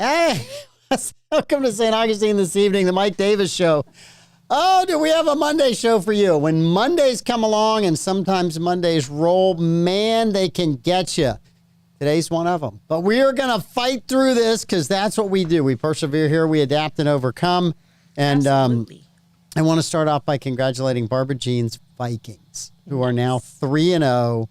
Hey, welcome to St. Augustine this evening, the Mike Davis Show. Oh, do we have a Monday show for you? When Mondays come along, and sometimes Mondays roll, man, they can get you. Today's one of them. But we are going to fight through this because that's what we do. We persevere here, we adapt and overcome. And I want to start off by congratulating Barbara Jean's Vikings, who are now 3-0.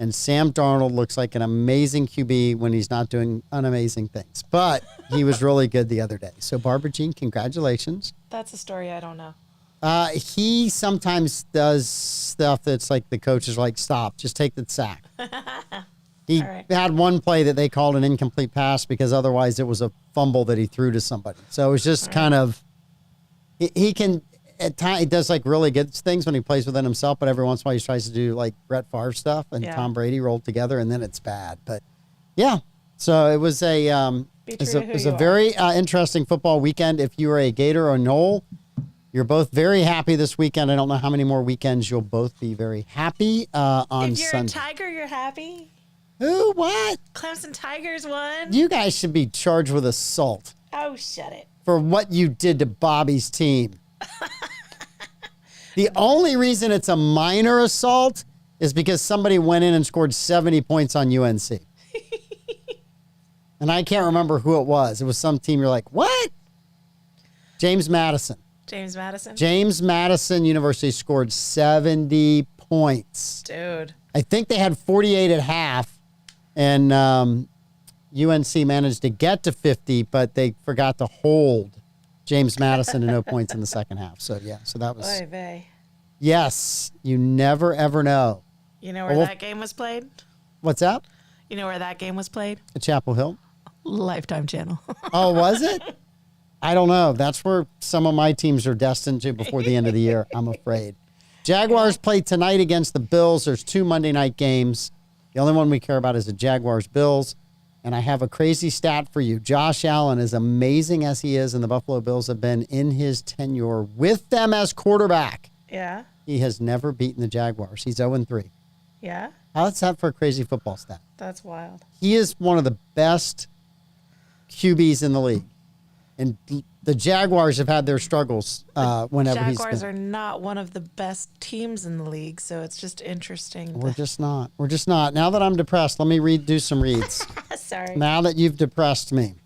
And Sam Darnold looks like an amazing QB when he's not doing unamazing things. But he was really good the other day. So, Barbara Jean, congratulations. That's a story I don't know. He sometimes does stuff that's like the coach is like, stop, just take the sack. He had one play that they called an incomplete pass because otherwise it was a fumble that he threw to somebody. So it was just kind of, he can, at times, he does like really good things when he plays within himself, but every once in a while he tries to do like Brett Favre stuff and Tom Brady rolled together, and then it's bad. But yeah, so it was a very interesting football weekend. If you were a Gator or Knoll, you're both very happy this weekend. I don't know how many more weekends you'll both be very happy on Sunday. If you're a Tiger, you're happy? Who? What? Clemson Tigers won. You guys should be charged with assault. Oh, shut it. For what you did to Bobby's team. The only reason it's a minor assault is because somebody went in and scored 70 points on UNC. And I can't remember who it was. It was some team you're like, what? James Madison. James Madison University scored 70 points. Dude. I think they had 48 at half, and UNC managed to get to 50, but they forgot to hold James Madison to no points in the second half. So, yeah, so that was... Oy vey. Yes, you never, ever know. You know where that game was played? What's that? You know where that game was played? At Chapel Hill. Lifetime Channel. Oh, was it? I don't know. That's where some of my teams are destined to before the end of the year, I'm afraid. Jaguars play tonight against the Bills. There's 2 Monday night games. The only one we care about is the Jaguars-Bills. And I have a crazy stat for you. Josh Allen, as amazing as he is, and the Buffalo Bills have been in his tenure with them as quarterback. Yeah. He has never beaten the Jaguars. He's 0-3. Yeah. How's that for a crazy football stat? That's wild. He is one of the best QBs in the league. And the Jaguars have had their struggles whenever he's been. Jaguars are not one of the best teams in the league, so it's just interesting. We're just not. Now that I'm depressed, let me do some reads. Sorry. Now that you've depressed me.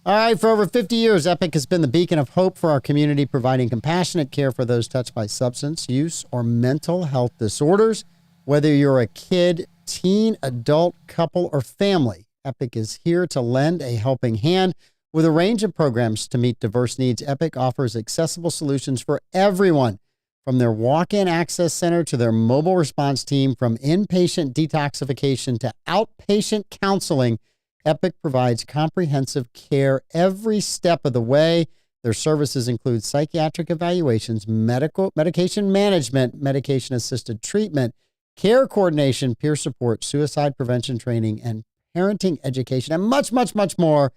All right, for over 50 years, Epic has been the beacon of hope for our community, providing compassionate care for those touched by substance use or mental health disorders. Whether you're a kid, teen, adult, couple, or family, Epic is here to lend a helping hand. With a range of programs to meet diverse needs, Epic offers accessible solutions for everyone, from their walk-in access center to their mobile response team, from inpatient detoxification to outpatient counseling. Epic provides comprehensive care every step of the way. Their services include psychiatric evaluations, medication management, medication-assisted treatment, care coordination, peer support, suicide prevention training, and parenting education, and much, much, much more.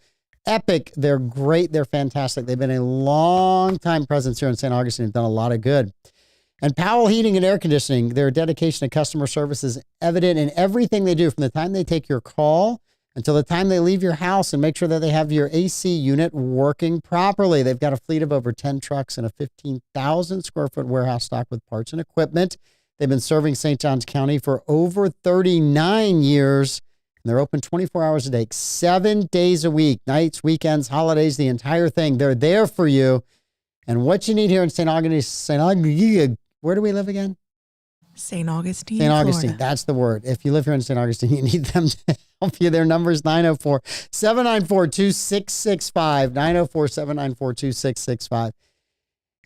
Epic, they're great. They're fantastic. They've been a long-time presence here in St. Augustine and done a lot of good. And Powell Heating and Air Conditioning, their dedication to customer service is evident in everything they do, from the time they take your call until the time they leave your house and make sure that they have your AC unit working properly. They've got a fleet of over 10 trucks and a 15,000 square foot warehouse stocked with parts and equipment. They've been serving St. Johns County for over 39 years. And they're open 24 hours a day, 7 days a week, nights, weekends, holidays, the entire thing. They're there for you. And what you need here in St. Augustine, where do we live again? St. Augustine, St. Augustine, Florida. That's the word. If you live here in St. Augustine, you need them to help you. Their number is 904-794-2665, 904-794-2665.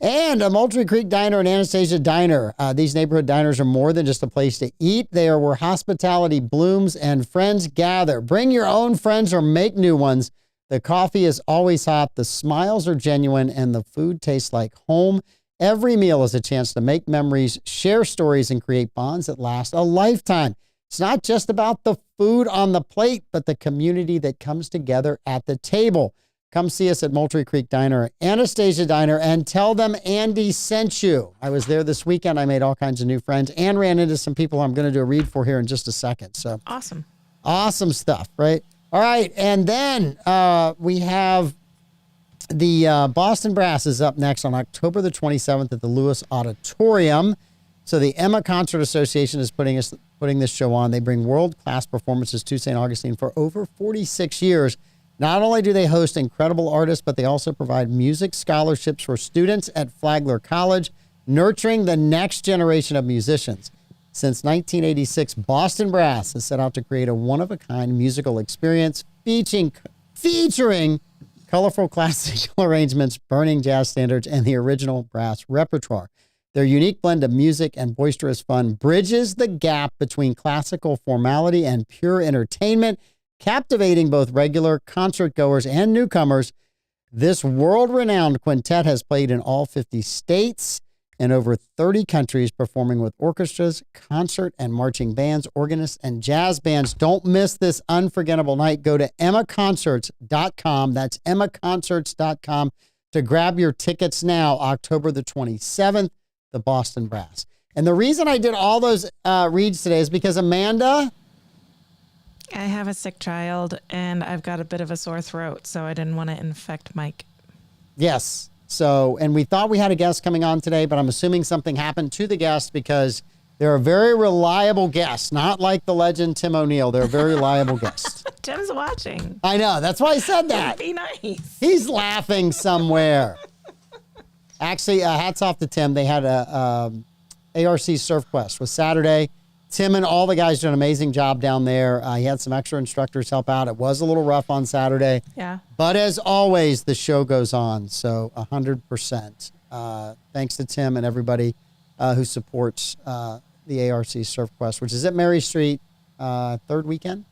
And a Moultrie Creek Diner and Anastasia Diner. These neighborhood diners are more than just a place to eat. They are where hospitality blooms and friends gather. Bring your own friends or make new ones. The coffee is always hot, the smiles are genuine, and the food tastes like home. Every meal is a chance to make memories, share stories, and create bonds that last a lifetime. It's not just about the food on the plate, but the community that comes together at the table. Come see us at Moultrie Creek Diner, Anastasia Diner, and tell them Andy sent you. I was there this weekend. I made all kinds of new friends and ran into some people I'm going to do a read for here in just a second. So awesome. Awesome stuff, right? All right, and then we have the Boston Brass is up next on October the 27th at the Lewis Auditorium. So the Emma Concert Association is putting this show on. They bring world-class performances to St. Augustine for over 46 years. Not only do they host incredible artists, but they also provide music scholarships for students at Flagler College, nurturing the next generation of musicians. Since 1986, Boston Brass has set out to create a one-of-a-kind musical experience featuring colorful classical arrangements, burning jazz standards, and the original brass repertoire. Their unique blend of music and boisterous fun bridges the gap between classical formality and pure entertainment, captivating both regular concert goers and newcomers. This world-renowned quintet has played in all 50 states and over 30 countries, performing with orchestras, concert and marching bands, organists, and jazz bands. Don't miss this unforgettable night. Go to emmaconcerts.com. That's emmaconcerts.com to grab your tickets now, October the 27th, the Boston Brass. And the reason I did all those reads today is because Amanda... I have a sick child, and I've got a bit of a sore throat, so I didn't want to infect Mike. Yes. So, and we thought we had a guest coming on today, but I'm assuming something happened to the guest because they're a very reliable guest, not like the legend Tim O'Neill. They're a very reliable guest. Tim's watching. I know. That's why I said that. Be nice. He's laughing somewhere. Actually, hats off to Tim. They had a ARC Surf Quest was Saturday. Tim and all the guys did an amazing job down there. He had some extra instructors help out. It was a little rough on Saturday. Yeah. But as always, the show goes on. So 100%. Thanks to Tim and everybody who supports the ARC Surf Quest, which is at Mary Street, third weekend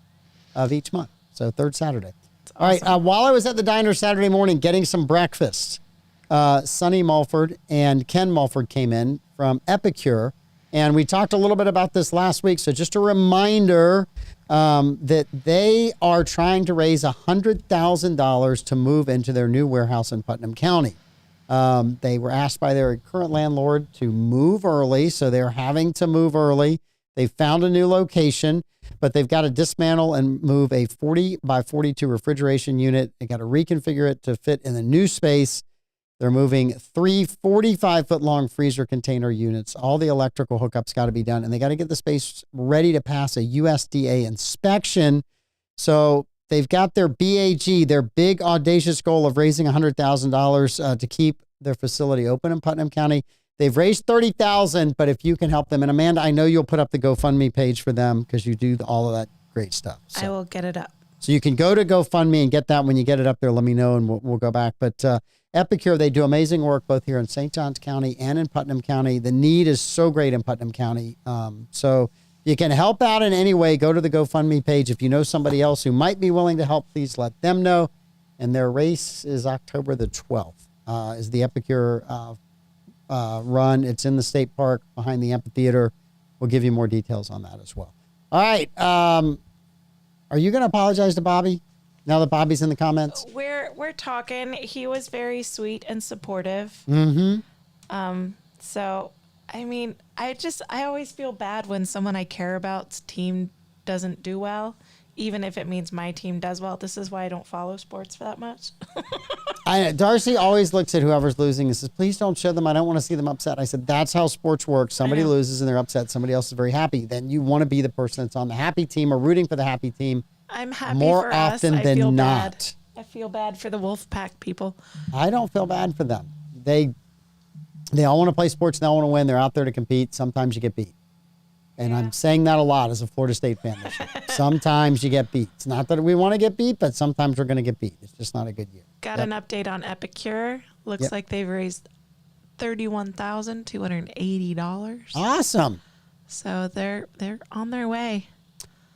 of each month. So third Saturday. Awesome. All right. While I was at the diner Saturday morning getting some breakfast, Sonny Mulford and Ken Mulford came in from Epicure. And we talked a little bit about this last week. So just a reminder that they are trying to raise $100,000 to move into their new warehouse in Putnam County. They were asked by their current landlord to move early, so they're having to move early. They found a new location, but they've got to dismantle and move a 40 by 42 refrigeration unit. They got to reconfigure it to fit in the new space. They're moving 3 45-foot long freezer container units. All the electrical hookups got to be done, and they got to get the space ready to pass a USDA inspection. So they've got their BAG, their big audacious goal of raising $100,000 to keep their facility open in Putnam County. They've raised $30,000, but if you can help them, and Amanda, I know you'll put up the GoFundMe page for them because you do all of that great stuff. So. I will get it up. So you can go to GoFundMe and get that. When you get it up there, let me know, and we'll go back. But Epicure, they do amazing work both here in St. Johns County and in Putnam County. The need is so great in Putnam County. So you can help out in any way. Go to the GoFundMe page. If you know somebody else who might be willing to help, please let them know. And their race is October the 12th, is the Epicure run. It's in the state park behind the amphitheater. We'll give you more details on that as well. All right. Are you going to apologize to Bobby now that Bobby's in the comments? We're talking. He was very sweet and supportive. Mm-hmm. So, I mean, I always feel bad when someone I care about's team doesn't do well, even if it means my team does well. This is why I don't follow sports that much. Darcy always looks at whoever's losing and says, please don't show them. I don't want to see them upset. I said, that's how sports works. Somebody loses and they're upset. Somebody else is very happy. Then you want to be the person that's on the happy team or rooting for the happy team. I'm happy more for often us. than I feel not. Bad. I feel bad for the Wolfpack people. I don't feel bad for them. They all want to play sports. They all want to win. They're out there to compete. Sometimes you get beat. And I'm saying that a lot as a Florida State fan this year. Sometimes you get beat. It's not that we want to get beat, but sometimes we're going to get beat. It's just not a good year. Got an update on Epicure. Looks like they've raised $31,280. Awesome. So they're on their way.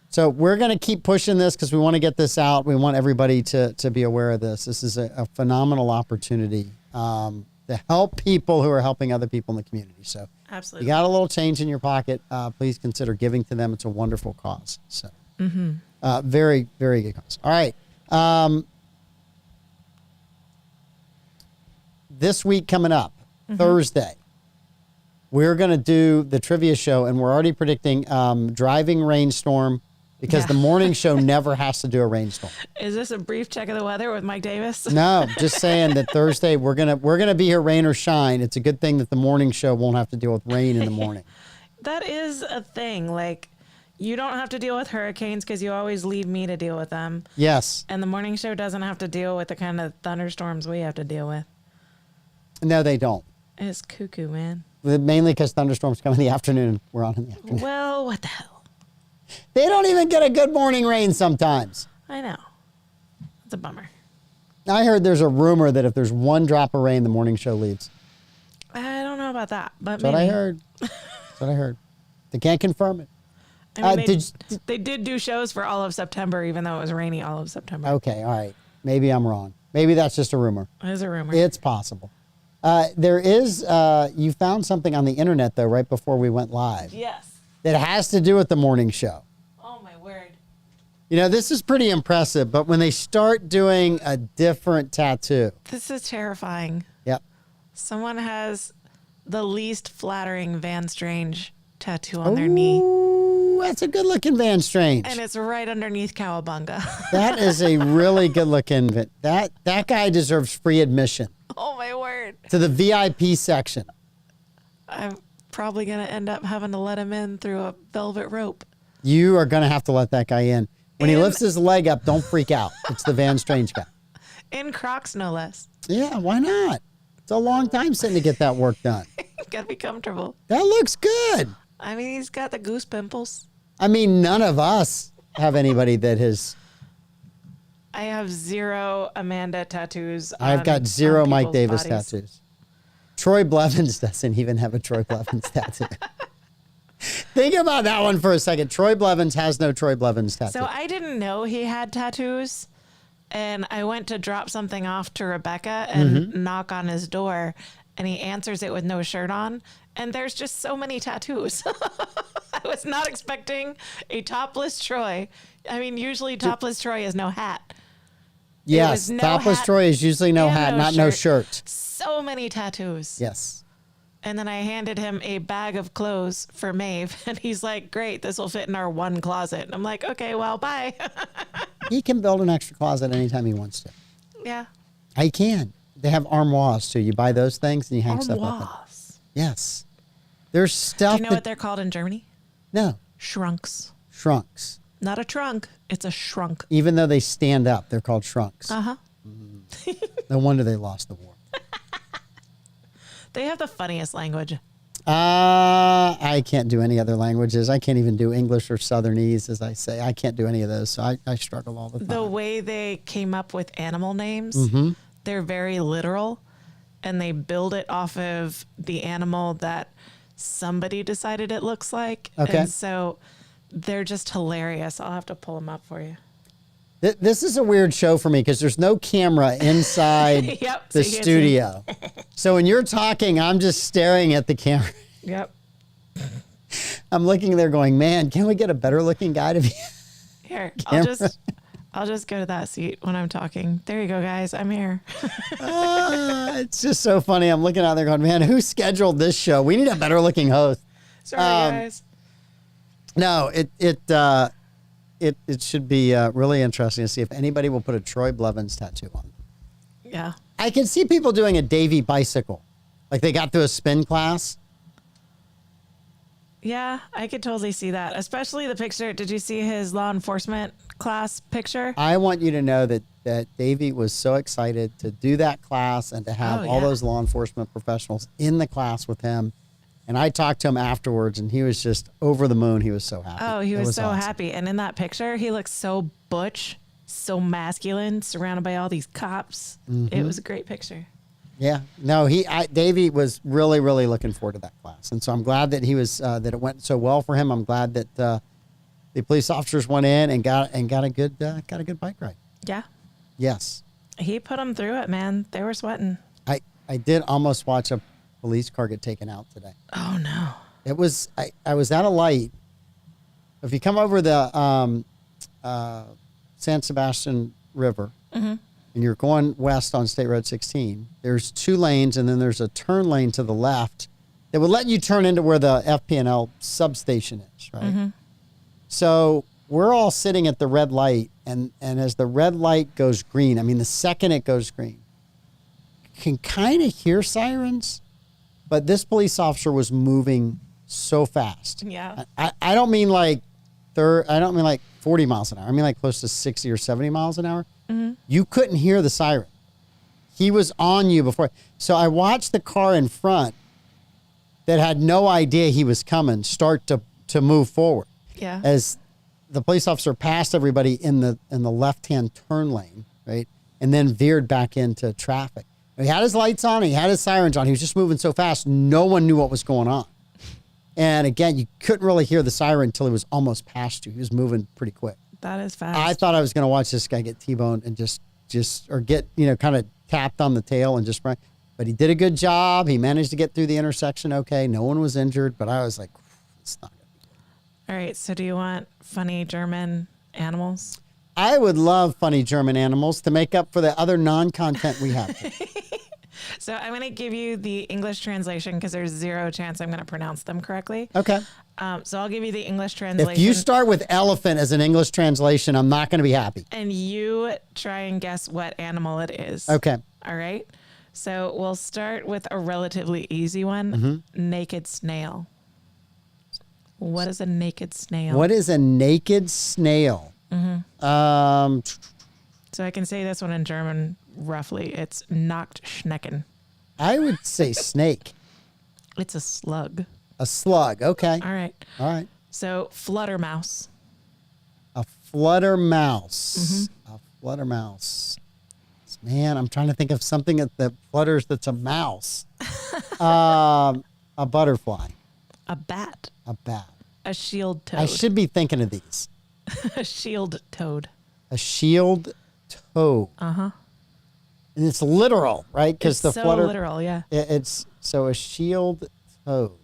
So we're going to keep pushing this because we want to get this out. We want everybody to be aware of this. This is a phenomenal opportunity to help people who are helping other people in the community. So absolutely, you got a little change in your pocket, please consider giving to them. It's a wonderful cause. So very, very good cause. All right. This week coming up, Thursday, we're going to do the trivia show, and we're already predicting driving rainstorm because the morning show never has to do a rainstorm. Is this a brief check of the weather with Mike Davis? No, just saying that Thursday we're gonna be here, rain or shine. It's a good thing that the morning show won't have to deal with rain in the morning. That is a thing. Like, you don't have to deal with hurricanes because you always leave me to deal with them. Yes. And the morning show doesn't have to deal with the kind of thunderstorms we have to deal with. No, they don't. It's cuckoo, man. Mainly because thunderstorms come in the afternoon. We're on in the afternoon. Well, what the hell? They don't even get a good morning rain sometimes. I know. It's a bummer. I heard there's a rumor that if there's one drop of rain, the morning show leaves. I don't know about that, but That's maybe. what I heard. That's what I heard. They can't confirm it. I mean, they did do shows for all of September, even though it was rainy all of September. Okay, all right. Maybe I'm wrong. Maybe that's just a rumor. It is a rumor. It's possible. There is, you found something on the internet, though, right before we went live. Yes. That has to do with the morning show. Oh, my word. You know, this is pretty impressive, but when they start doing a different tattoo. This is terrifying. Yep. Someone has the least flattering Van Strange tattoo on their knee. Ooh, that's a good-looking Van Strange. And it's right underneath Cowabunga. That is a really good-looking. That guy deserves free admission Oh, my word. to the VIP section. I'm probably going to end up having to let him in through a velvet rope. You are going to have to let that guy in. When he And- lifts his leg up, don't freak out. It's the Van Strange guy. In Crocs, no less. Yeah, why not? It's a long time sitting to get that work done. Got to be comfortable. That looks good. I mean, he's got the goose pimples. I mean, none of us have anybody that has. I have 0 Amanda tattoos. I've got 0 on Mike people's Davis bodies. tattoos. Troy Blevins doesn't even have a Troy Blevins tattoo. Think about that one for a second. Troy Blevins has no Troy Blevins tattoo. So I didn't know he had tattoos. And I went to drop something off to Rebecca and knock on his door. And he answers it with no shirt on. And there's just so many tattoos. I was not expecting a topless Troy. I mean, usually topless Troy is no hat. yes, no topless hat Troy is usually no and hat, no not no shirt. shirt. So many tattoos. Yes. And then I handed him a bag of clothes for Maeve. And he's like, great, this will fit in our one closet. And I'm like, okay, well, bye. He can build an extra closet anytime he wants to. Yeah. He can. They have armoires too. You buy those things and you hang stuff up. Armoires. Yes. There's stuff. Do you know what they're called in Germany? No. Shrunks. Shrunks. Not a trunk. It's a shrunk. Even though they stand up, they're called shrunks. Uh-huh. No wonder they lost the war. They have the funniest language. I can't do any other languages. I can't even do English or Southernese, as I say. I can't do any of those, so I struggle all the time. The way they came up with animal names, they're very literal, and they build it off of the animal that somebody decided it looks like. Okay. And so they're just hilarious. I'll have to pull them up for you. This is a weird show for me because there's no camera inside Yep, the so you can't see. studio. So when you're talking, I'm just staring at the camera. Yep. I'm looking there going, man, can we get a better looking guy to be? Here, Camera. I'll just go to that seat when I'm talking. There you go, guys. I'm here. It's just so funny. I'm looking out there going, man, who scheduled this show? We need a better looking host. Sorry, guys. No, it should be really interesting to see if anybody will put a Troy Blevins tattoo on. Yeah. I can see people doing a Davy bicycle. Like they got through a spin class. Yeah, I could totally see that. Especially the picture. Did you see his law enforcement class picture? I want you to know that Davy was so excited to do that class and to have Oh, all yeah. those law enforcement professionals in the class with him. And I talked to him afterwards, and he was just over the moon. He was so happy. Oh, he It was so awesome. happy. And in that picture, he looks so butch, so masculine, surrounded by all these cops. Mm-hmm. It was a great picture. Yeah, no, Davey was really, really looking forward to that class, and so I'm glad that he was that it went so well for him. I'm glad that the police officers went in and got a good bike ride. Yeah. Yes, He put them through it, man. They were sweating. I did almost watch a police car get taken out today. Oh, no. It was I was at a light. If you come over the San Sebastian River. Mm-hmm. And you're going west on State Road 16, there's 2 lanes, and then there's a turn lane to the left that would let you turn into where the FP&L substation is, right? Mm-hmm. So we're all sitting at the red light, and as the red light goes green, I mean, the second it goes green, you can kind of hear sirens, but this police officer was moving so fast. Yeah. I don't mean like I don't mean like 40 miles an hour. I mean like close to 60 or 70 miles an hour. Mm-hmm. You couldn't hear the siren. He was on you before. So I watched the car in front that had no idea he was coming start to move forward. Yeah. As the police officer passed everybody in the left-hand turn lane, right? And then veered back into traffic. He had his lights on, he had his sirens on. He was just moving so fast, no one knew what was going on. And again, you couldn't really hear the siren until he was almost past you. He was moving pretty quick. That is fast. I thought I was going to watch this guy get T-boned and just or get, kind of tapped on the tail and just run. But he did a good job. He managed to get through the intersection okay. No one was injured, but I was like, it's not going to be good. All right, so do you want funny German animals? I would love funny German animals to make up for the other non-content we have. So I'm going to give you the English translation because there's zero chance I'm going to pronounce them correctly. Okay. So I'll give you the English translation. If you start with elephant as an English translation, I'm not going to be happy. And you try and guess what animal it is. Okay. All right. So we'll start with a relatively easy one. Naked snail. What is a naked snail? What is a naked snail? So I can say this one in German roughly. It's Nacktschnecken. I would say snake. It's a slug. A slug. Okay. All right. All right. So fluttermouse. A fluttermouse. A fluttermouse. Man, I'm trying to think of something that flutters that's a mouse. A butterfly. A bat. A bat. A shield toad. I should be thinking of these. A shield toad. A shield toad. And it's literal, right? Because the so flutter. literal, yeah. It's so a shield toad.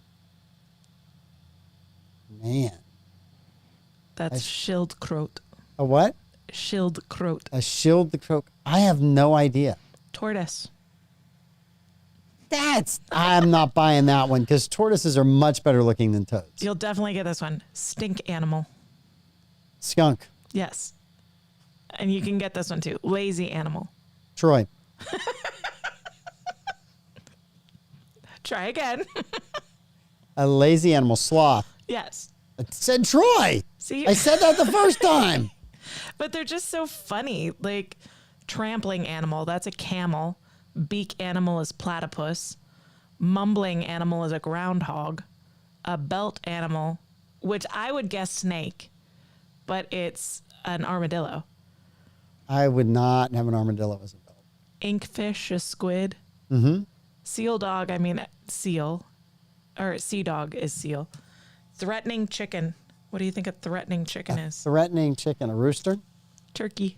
Man. That's schildkröte. A what? Schildkröte. A schildkröte. I have no idea. Tortoise. I'm not buying that one because tortoises are much better looking than toads. You'll definitely get this one. Stink animal. Skunk. Yes. And you can get this one too. Lazy animal. Troy. Try again. A lazy animal. Sloth. Yes. I said Troy. See? I said that the first time. But they're just so funny. Like trampling animal, that's a camel. Beak animal is platypus. Mumbling animal is a groundhog. A belt animal, which I would guess snake, but it's an armadillo. I would not have an armadillo as a belt. Inkfish is squid. Seal dog, I mean seal. Or sea dog is seal. Threatening chicken. What do you think a threatening chicken is? Threatening chicken. A rooster? Turkey.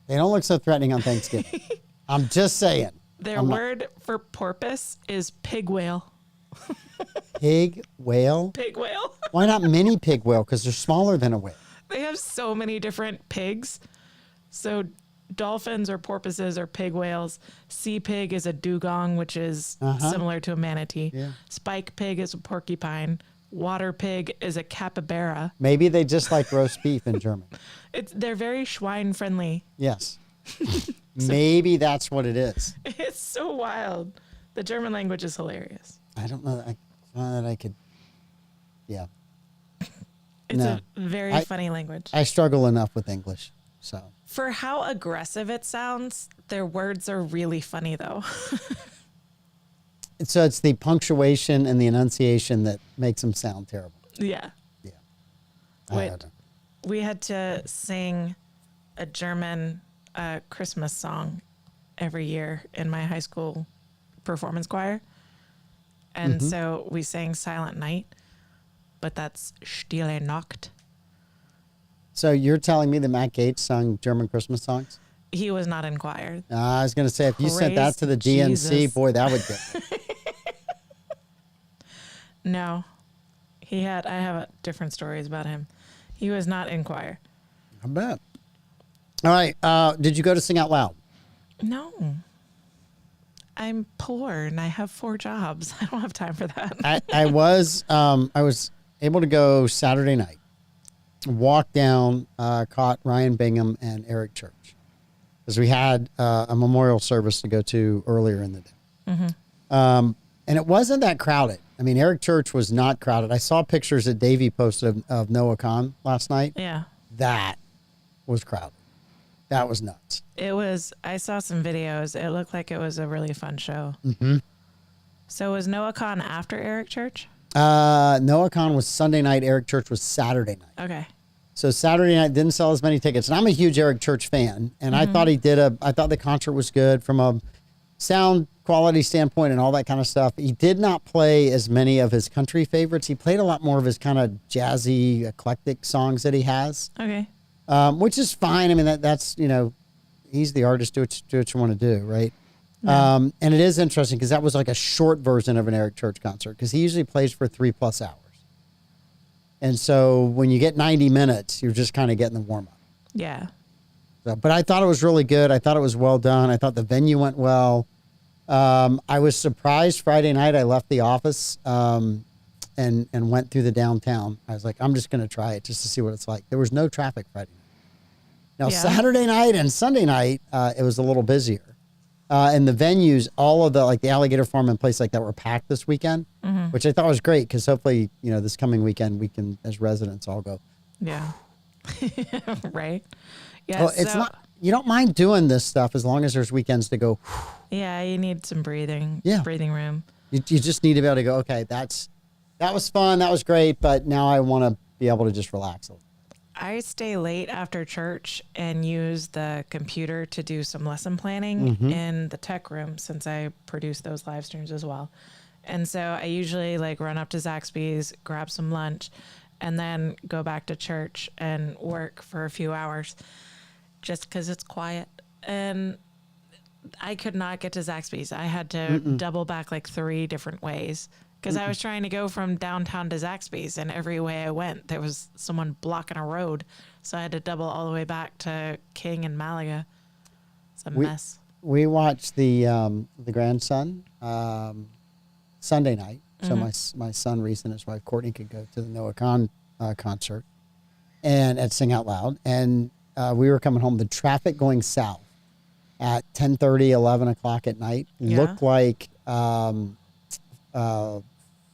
They don't look so threatening on Thanksgiving. I'm just saying. Their word for porpoise is pig whale. Pig whale? Pig whale. Why not mini pig whale? Because they're smaller than a whale. They have so many different pigs. So dolphins or porpoises are pig whales. Sea pig is a dugong, which is similar to a manatee. Yeah. Spike pig is a porcupine. Water pig is a capybara. Maybe they just like roast beef in German. They're very Schwein friendly. Yes. Maybe that's what it is. It's so wild. The German language is hilarious. I don't know that I could. Yeah. It's No. a very funny language. I struggle enough with English, so. For how aggressive it sounds, their words are really funny, though. So it's the punctuation and the enunciation that makes them sound terrible. Yeah. Yeah. Wait, we had to sing a German Christmas song every year in my high school performance choir. And so we sang Silent Night, but that's Stille Nacht. So you're telling me that Matt Gates sung German Christmas songs? He was not in choir. I was going to say, if you sent that Praise to the DNC, Jesus. boy, that would get me. No, I have different stories about him. He was not in choir. I bet. All right. Did you go to Sing Out Loud? No. I'm poor and I have 4 jobs. I don't have time for that. I was able to go Saturday night. walked down, caught Ryan Bingham and Eric Church, because we had a memorial service to go to earlier in the day. And it wasn't that crowded. I mean, Eric Church was not crowded. I saw pictures that Davey posted of Noah Khan last night. Yeah. That was crowded. That was nuts. It was, I saw some videos. It looked like it was a really fun show. So was Noah Khan after Eric Church? Noah Khan was Sunday night. Eric Church was Saturday night. Okay. So Saturday night didn't sell as many tickets. And I'm a huge Eric Church fan. And I thought I thought the concert was good from a sound quality standpoint and all that kind of stuff. He did not play as many of his country favorites. He played a lot more of his kind of jazzy, eclectic songs that he has. Okay. Which is fine. I mean, that's, he's the artist. Do what you want to do, right? Yeah. And it is interesting because that was like a short version of an Eric Church concert, because he usually plays for 3+ hours. And so when you get 90 minutes, you're just kind of getting the warm up. Yeah. So, but I thought it was really good. I thought it was well done. I thought the venue went well. I was surprised Friday night. I left the office and went through the downtown. I was like, I'm just going to try it just to see what it's like. There was no traffic Friday night. Now, Saturday night and Sunday night, it was a little busier. And the venues, all of the Alligator Farm and place like that were packed this weekend, which I thought was great, because hopefully, this coming weekend we can, as residents, all go. Yeah. Right. Yeah. Well, it's not, you don't mind doing this stuff as long as there's weekends to go. Yeah. You need some breathing room. You just need to be able to go, okay, that was fun. That was great. But now I want to be able to just relax a little. I stay late after church and use the computer to do some lesson planning in the tech room, since I produce those live streams as well. And so I usually run up to Zaxby's, grab some lunch, and then go back to church and work for a few hours just because it's quiet. And I could not get to Zaxby's. I had to double back 3 different ways, because I was trying to go from downtown to Zaxby's, and every way I went, there was someone blocking a road. So I had to double all the way back to King and Malaga. It's a mess. We watched the grandson Sunday night. So my son Reese and his wife Courtney could go to the Noah Khan concert and at Sing Out Loud. And we were coming home. The traffic going south at 10:30, 11 o'clock at night looked like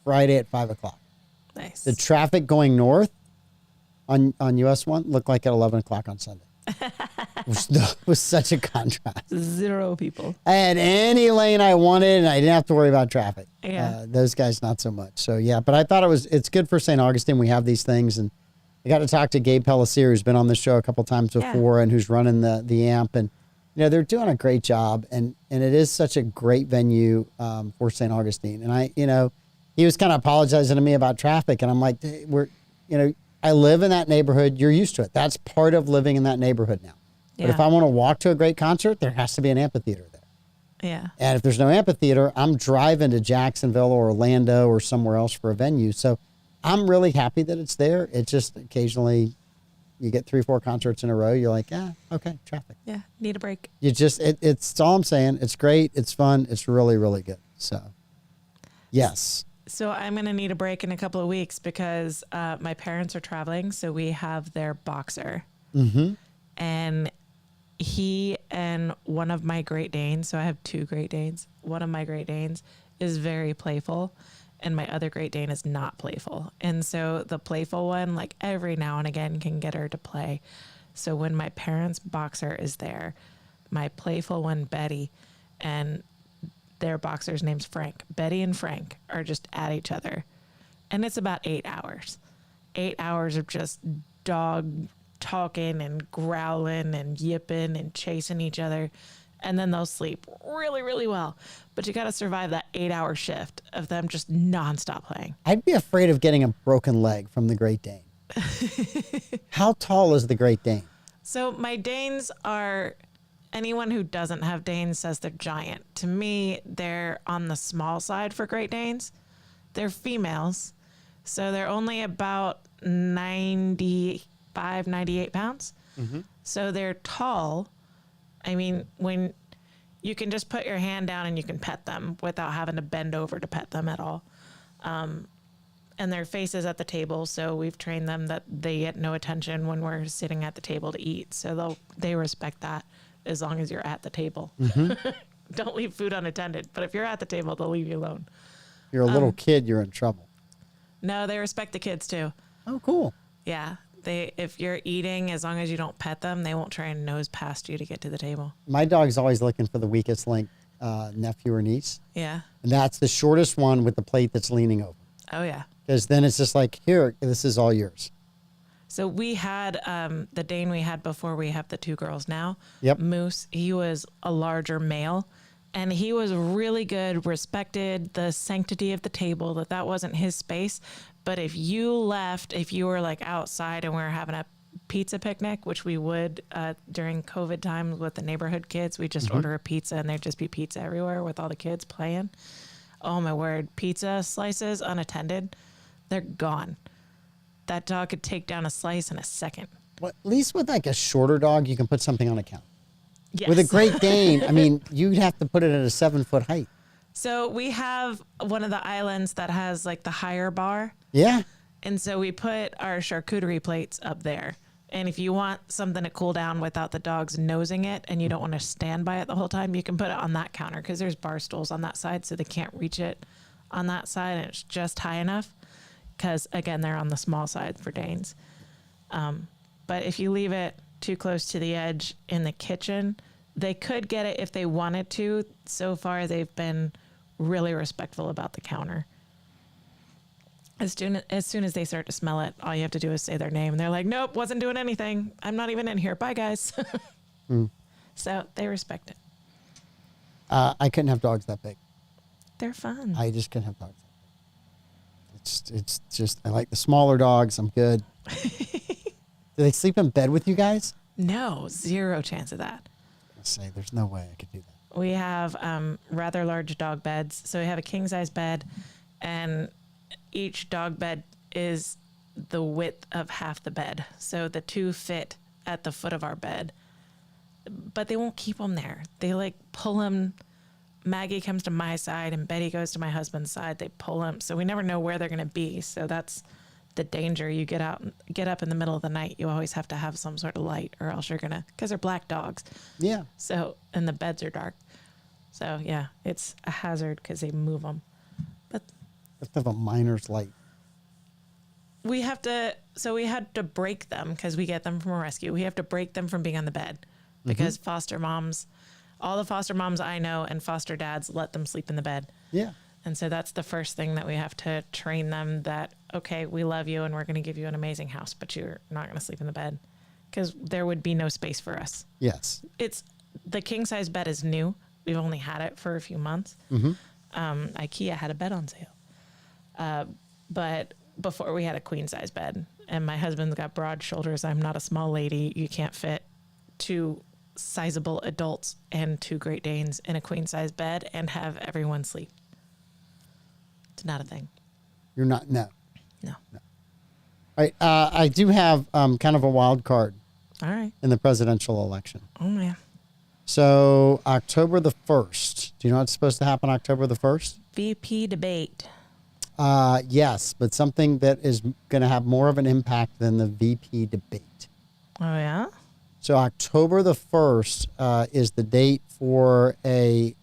Friday at 5 o'clock. Nice. The traffic going north on US 1 looked like at 11 o'clock on Sunday. It was such a contrast. 0 people. I had any lane I wanted, and I didn't have to worry about traffic. Yeah. Those guys, not so much. So, yeah, but I thought it's good for St. Augustine. We have these things, and I got to talk to Gabe Pellissier, who's been on the show a couple times before, and who's running the AMP, and they're doing a great job, and it is such a great venue for St. Augustine. And he was kind of apologizing to me about traffic, and I'm like, I live in that neighborhood. You're used to it. That's part of living in that neighborhood now. Yeah. But if I want to walk to a great concert, there has to be an amphitheater there. Yeah. And if there's no amphitheater, I'm driving to Jacksonville or Orlando or somewhere else for a venue. So I'm really happy that it's there. It's just occasionally you get 3-4 concerts in a row. You're like, okay, traffic. Yeah. Need a break. It's all I'm saying. It's great. It's fun. It's really, really good. So, yes. So I'm going to need a break in a couple of weeks because my parents are traveling. So we have their boxer. And he and one of my Great Danes, so I have 2 Great Danes. One of my Great Danes is very playful, and my other Great Dane is not playful. And so the playful one, every now and again, can get her to play. So when my parents' boxer is there, my playful one, Betty, and their boxer's name's Frank. Betty and Frank are just at each other. And it's about 8 hours. 8 hours of just dog talking and growling and yipping and chasing each other. And then they'll sleep really, really well. But you got to survive that 8-hour shift of them just nonstop playing. I'd be afraid of getting a broken leg from the Great Dane. How tall is the Great Dane? So my Danes are... Anyone who doesn't have Danes says they're giant. To me, they're on the small side for Great Danes. They're females, so they're only about 95, 98 pounds. So they're tall. I mean, when you can just put your hand down and you can pet them without having to bend over to pet them at all. And and their faces at the table. So we've trained them that they get no attention when we're sitting at the table to eat. So they respect that as long as you're at the table. Don't leave food unattended. But if you're at the table, they'll leave you alone. You're a little kid, you're in trouble. No, they respect the kids too. Oh, cool. Yeah. If you're eating, as long as you don't pet them, they won't try and nose past you to get to the table. My dog's always looking for the weakest link nephew or niece. Yeah. And that's the shortest one with the plate that's leaning over. Oh, yeah. Because then it's just like, here, this is all yours. So we had the Dane we had before we have the two girls now. Yep. Moose, he was a larger male. And he was really good, respected the sanctity of the table, that wasn't his space. But if you left, if you were like outside and we were having a pizza picnic, which we would during COVID times with the neighborhood kids, we just order a pizza and there'd just be pizza everywhere with all the kids playing. Oh my word, pizza slices unattended, they're gone. That dog could take down a slice in a second. Well, at least with like a shorter dog, you can put something on a counter. Yes. With a Great Dane, I mean, you'd have to put it at a 7-foot height. So we have one of the islands that has like the higher bar. Yeah. And so we put our charcuterie plates up there. And if you want something to cool down without the dogs nosing it and you don't want to stand by it the whole time, you can put it on that counter because there's bar stools on that side so they can't reach it on that side. And it's just high enough because, again, they're on the small side for Danes. But if you leave it too close to the edge in the kitchen, they could get it if they wanted to. So far, they've been really respectful about the counter. As soon as they start to smell it, all you have to do is say their name. And they're like, nope, wasn't doing anything. I'm not even in here. Bye, guys. So they respect it. I couldn't have dogs that big. They're fun. I just couldn't have dogs that big. It's just, I like the smaller dogs. I'm good. Do they sleep in bed with you guys? No, zero chance of that. I say, there's no way I could do that. We have rather large dog beds. So we have a king size bed, and each dog bed is the width of half the bed. So the two fit at the foot of our bed, but they won't keep them there. They like pull them. Maggie comes to my side and Betty goes to my husband's side. They pull them. So we never know where they're going to be. So that's the danger. You get up in the middle of the night. You always have to have some sort of light or else you're going to, because they're black dogs. Yeah. So, and the beds are dark. So yeah, it's a hazard because they move them. But You have to have a miner's light. we had to break them because we get them from a rescue. We have to break them from being on the bed because foster moms, all the foster moms I know and foster dads let them sleep in the bed. Yeah. And so that's the first thing that we have to train them that, okay, we love you and we're going to give you an amazing house, but you're not going to sleep in the bed because there would be no space for us. Yes. It's the king size bed is new. We've only had it for a few months. IKEA had a bed on sale. But before we had a queen size bed and my husband's got broad shoulders. I'm not a small lady. You can't fit two sizable adults and two Great Danes in a queen size bed and have everyone sleep. It's not a thing. You're not, no. No. All right. I do have kind of a wild card All right. in the presidential election. Oh, man. So October the 1st. Do you know what's supposed to happen October the 1st? VP debate. Yes, but something that is going to have more of an impact than the VP debate. Oh, yeah? So October the 1st is the date for a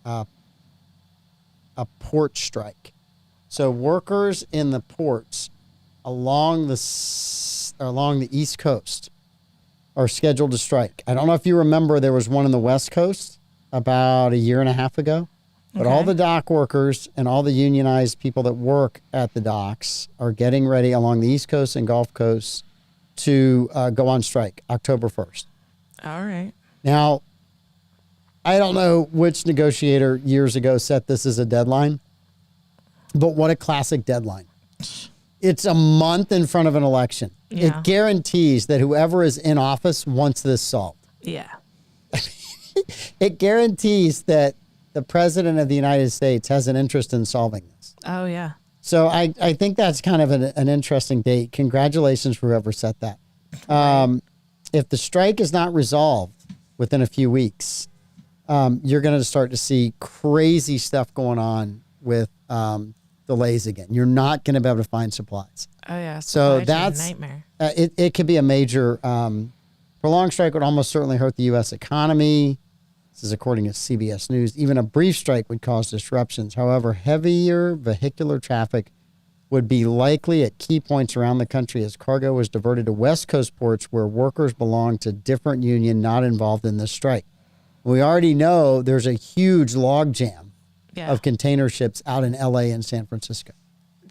port strike. So workers in the ports along the East Coast are scheduled to strike. I don't know if you remember, there was one in the West Coast about a year and a half ago. But all the dock workers and all the unionized people that work at the docks are getting ready along the East Coast and Gulf Coast to go on strike October 1st. All right. Now, I don't know which negotiator years ago set this as a deadline, but what a classic deadline. It's a month in front of an election. Yeah. It guarantees that whoever is in office wants this solved. Yeah. It guarantees that the president of the United States has an interest in solving this. Oh, yeah. So I think that's kind of an interesting date. Congratulations for whoever set that. If the strike is not resolved within a few weeks, you're going to start to see crazy stuff going on with delays again. You're not going to be able to find supplies. Oh yeah. So Supply chain that's nightmare. It could be a major prolonged strike would almost certainly hurt the U.S. economy. This is according to CBS News. Even a brief strike would cause disruptions. However, heavier vehicular traffic would be likely at key points around the country as cargo was diverted to West Coast ports where workers belong to different union not involved in this strike. We already know there's a huge logjam of container ships out in L.A. and San Francisco.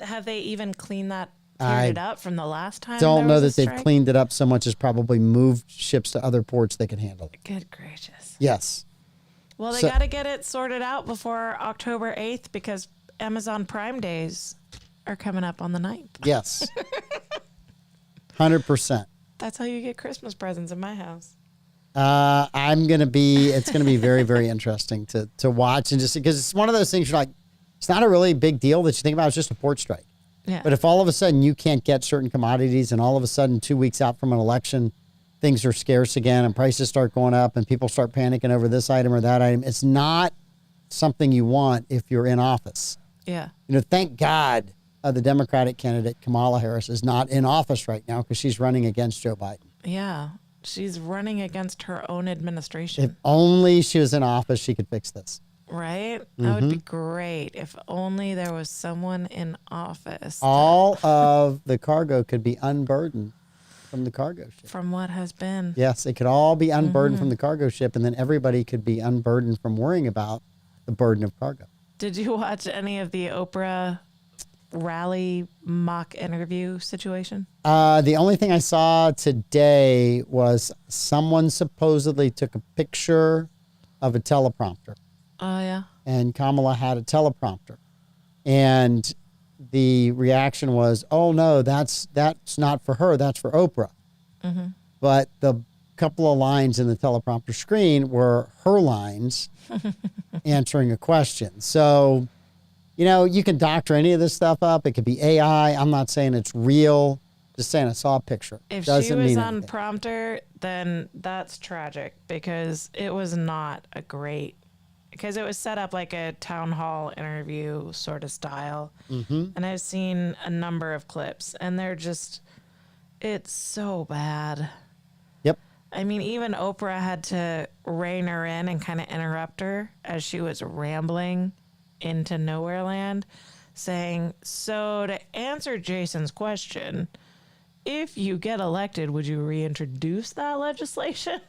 Have they even cleaned that, cleared it up from the last time? Don't there know was that a they've strike? cleaned it up so much as probably moved ships to other ports that can handle it. Good gracious. Yes. Well, they So- got to get it sorted out before October 8th because Amazon Prime Days are coming up on the 9th. Yes. 100%. That's how you get Christmas presents in my house. It's going to be very, very interesting to watch and just because it's one of those things you're like, it's not a really big deal that you think about. It's just a port strike. Yeah. But if all of a sudden you can't get certain commodities and all of a sudden 2 weeks out from an election, things are scarce again and prices start going up and people start panicking over this item or that item, it's not something you want if you're in office. Yeah. Thank God the Democratic candidate Kamala Harris is not in office right now because she's running against Joe Biden. Yeah. She's running against her own administration. If only she was in office, she could fix this. Right? That would be great. If only there was someone in office. All of the cargo could be unburdened from the cargo ship. From what has been. Yes, it could all be unburdened from the cargo ship, and then everybody could be unburdened from worrying about the burden of cargo. Did you watch any of the Oprah rally mock interview situation? The only thing I saw today was someone supposedly took a picture of a teleprompter. Oh, yeah. And Kamala had a teleprompter. And the reaction was, oh, no, that's not for her. That's for Oprah. But the couple of lines in the teleprompter screen were her lines answering a question. So, you can doctor any of this stuff up. It could be AI. I'm not saying it's real. Just saying I saw a picture. If Doesn't she was mean on anything. prompter, then that's tragic because it was not a great, because it was set up like a town hall interview sort of style. And I've seen a number of clips and it's so bad. Yep. I mean, even Oprah had to rein her in and kind of interrupt her as she was rambling into nowhere land, saying, so to answer Jason's question, if you get elected, would you reintroduce that legislation?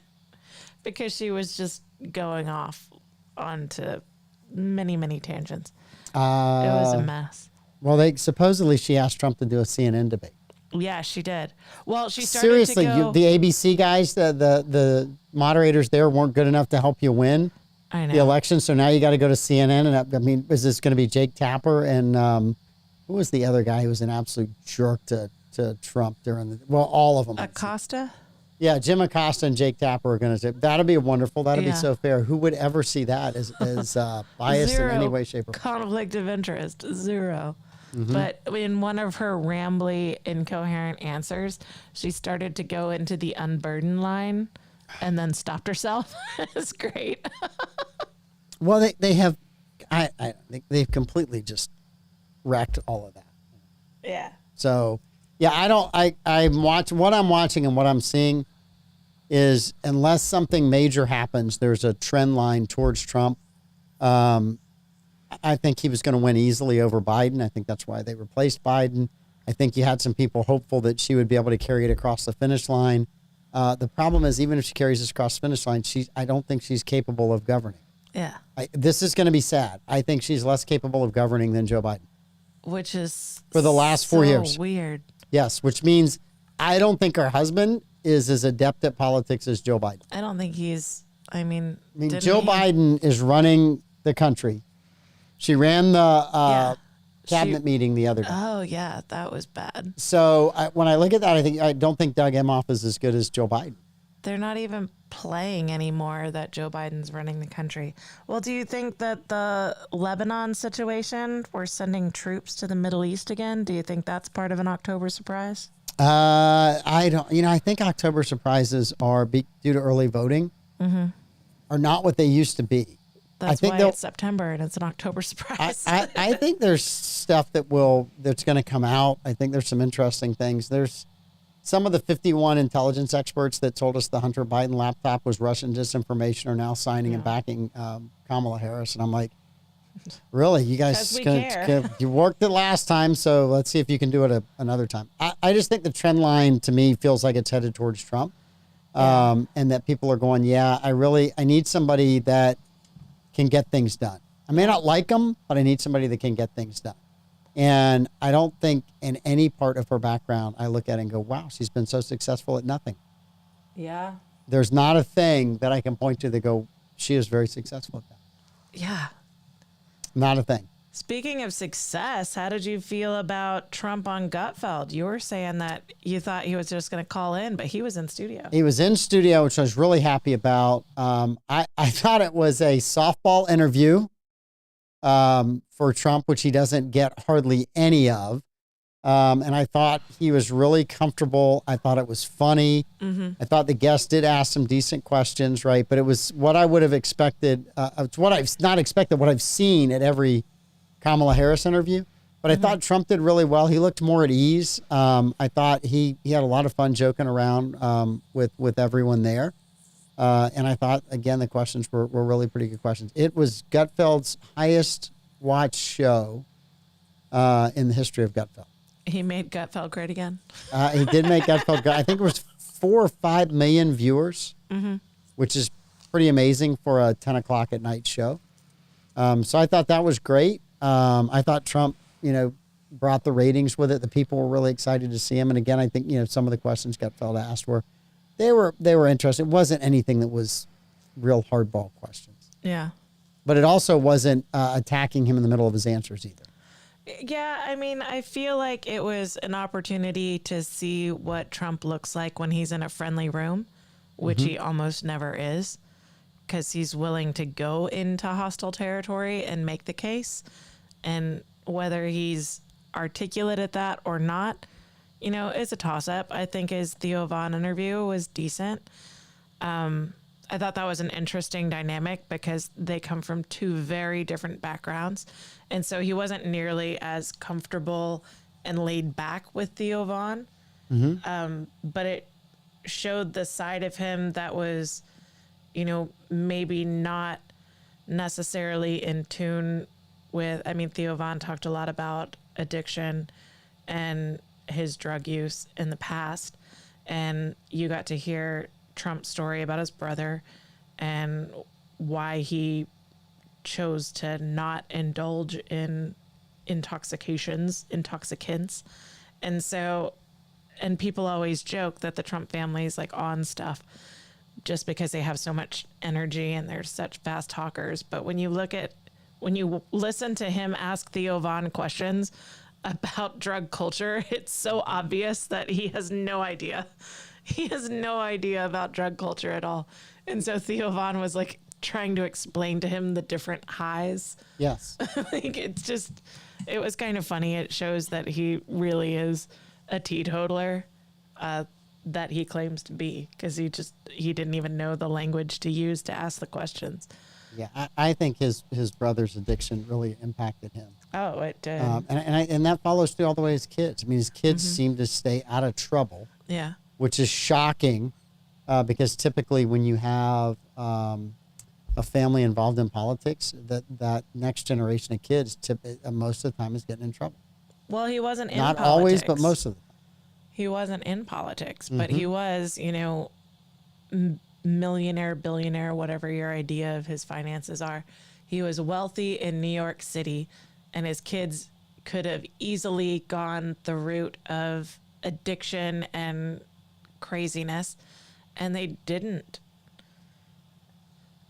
Because she was just going off onto many, many tangents. It was a mess. Well, supposedly she asked Trump to do a CNN debate. Yeah, she did. Well, she started Seriously, to go, the ABC guys, the moderators there weren't good enough to help you win I know. the election. So now you got to go to CNN. And I mean, is this going to be Jake Tapper? And who was the other guy who was an absolute jerk to Trump all of them. Acosta? Yeah, Jim Acosta and Jake Tapper are going to. That'll be wonderful. That'll be Yeah. so fair. Who would ever see that as biased Zero in any way, shape, or form? conflict of interest. Zero. Mm-hmm. But in one of her rambly, incoherent answers, she started to go into the unburdened line and then stopped herself. It's great. Well, they have. I think they've completely just wrecked all of that. Yeah. So, yeah, I'm watching what I'm watching and what I'm seeing is unless something major happens, there's a trend line towards Trump. I think he was going to win easily over Biden. I think that's why they replaced Biden. I think you had some people hopeful that she would be able to carry it across the finish line. The problem is, even if she carries this across the finish line, I don't think she's capable of governing. Yeah. This is going to be sad. I think she's less capable of governing than Joe Biden. Which is For the last 4 years. Weird. Yes, which means I don't think her husband is as adept at politics as Joe Biden. I don't think he's. I mean, Joe Biden is running the country. She ran the cabinet meeting the other day. Oh yeah, that was bad. So when I look at that, I don't think Doug Emhoff is as good as Joe Biden. They're not even playing anymore that Joe Biden's running the country. Well, do you think that the Lebanon situation, we're sending troops to the Middle East again? Do you think that's part of an October surprise? I don't. I think October surprises are due to early voting, are not what they used to be. That's think why they'll- it's September and it's an October surprise. I think there's stuff that's going to come out. I think there's some interesting things. There's some of the 51 intelligence experts that told us the Hunter Biden laptop was Russian disinformation are now signing and backing Kamala Harris. And I'm like, really? You guys, you worked it last time, so let's see if you can do it another time. I just think the trend line to me feels like it's headed towards Trump. And that people are going, I need somebody that can get things done. I may not like them, but I need somebody that can get things done. And I don't think in any part of her background, I look at it and go, wow, she's been so successful at nothing. Yeah. There's not a thing that I can point to that go, she is very successful at that. Yeah. Not a thing. Speaking of success, how did you feel about Trump on Gutfeld? You were saying that you thought he was just going to call in, but he was in studio. He was in studio, which I was really happy about. I thought it was a softball interview for Trump, which he doesn't get hardly any of. And I thought he was really comfortable. I thought it was funny. Mm-hmm. I thought the guest did ask some decent questions, right? But it was what I would have expected. It's what I've not expected, what I've seen at every Kamala Harris interview. But I thought Trump did really well. He looked more at ease. I thought he had a lot of fun joking around with everyone there. And I thought, again, the questions were really pretty good questions. It was Gutfeld's highest watched show in the history of Gutfeld. He made Gutfeld great again. He did make Gutfeld great. I think it was 4 or 5 million viewers, which is pretty amazing for a 10 o'clock at night show. So I thought that was great. I thought Trump, brought the ratings with it. The people were really excited to see him. And again, I think, some of the questions Gutfeld asked they were interesting. It wasn't anything that was real hardball questions. Yeah. But it also wasn't attacking him in the middle of his answers either. Yeah, I mean, I feel like it was an opportunity to see what Trump looks like when he's in a friendly room, which he almost never is, because he's willing to go into hostile territory and make the case. And whether he's articulate at that or not, it's a toss-up. I think his Theo Von interview was decent. I thought that was an interesting dynamic because they come from 2 very different backgrounds. And so he wasn't nearly as comfortable and laid back with Theo Von. But it showed the side of him that was, maybe not necessarily in tune with, Theo Von talked a lot about addiction and his drug use in the past. And you got to hear Trump's story about his brother and why he chose to not indulge in intoxicants. And people always joke that the Trump family is like on stuff just because they have so much energy and they're such fast talkers. But when you listen to him ask Theo Von questions about drug culture, it's so obvious that he has no idea. He has no idea about drug culture at all. And so Theo Von was like trying to explain to him the different highs. Yes. It was kind of funny. It shows that he really is a teetotaler that he claims to be, because he didn't even know the language to use to ask the questions. Yeah, I think his brother's addiction really impacted him. Oh, it did. And that follows through all the way his kids. His kids seem to stay out of trouble. Yeah. Which is shocking because typically when you have a family involved in politics, that next generation of kids most of the time is getting in trouble. Well, he wasn't in Not politics. always, but most of the time. He wasn't in politics, but he was, millionaire, billionaire, whatever your idea of his finances are. He was wealthy in New York City, and his kids could have easily gone the route of addiction and craziness, and they didn't.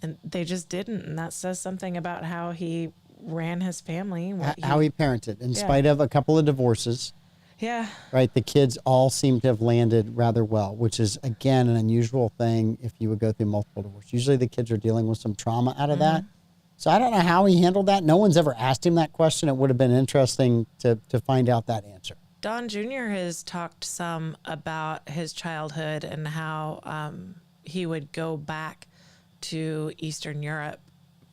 And they just didn't. And that says something about how he ran his family. How he parented, in spite of a couple of divorces. Yeah. Right. The kids all seem to have landed rather well, which is, again, an unusual thing if you would go through multiple divorces. Usually the kids are dealing with some trauma out of that. So I don't know how he handled that. No one's ever asked him that question. It would have been interesting to find out that answer. Don Jr. has talked some about his childhood and how he would go back to Eastern Europe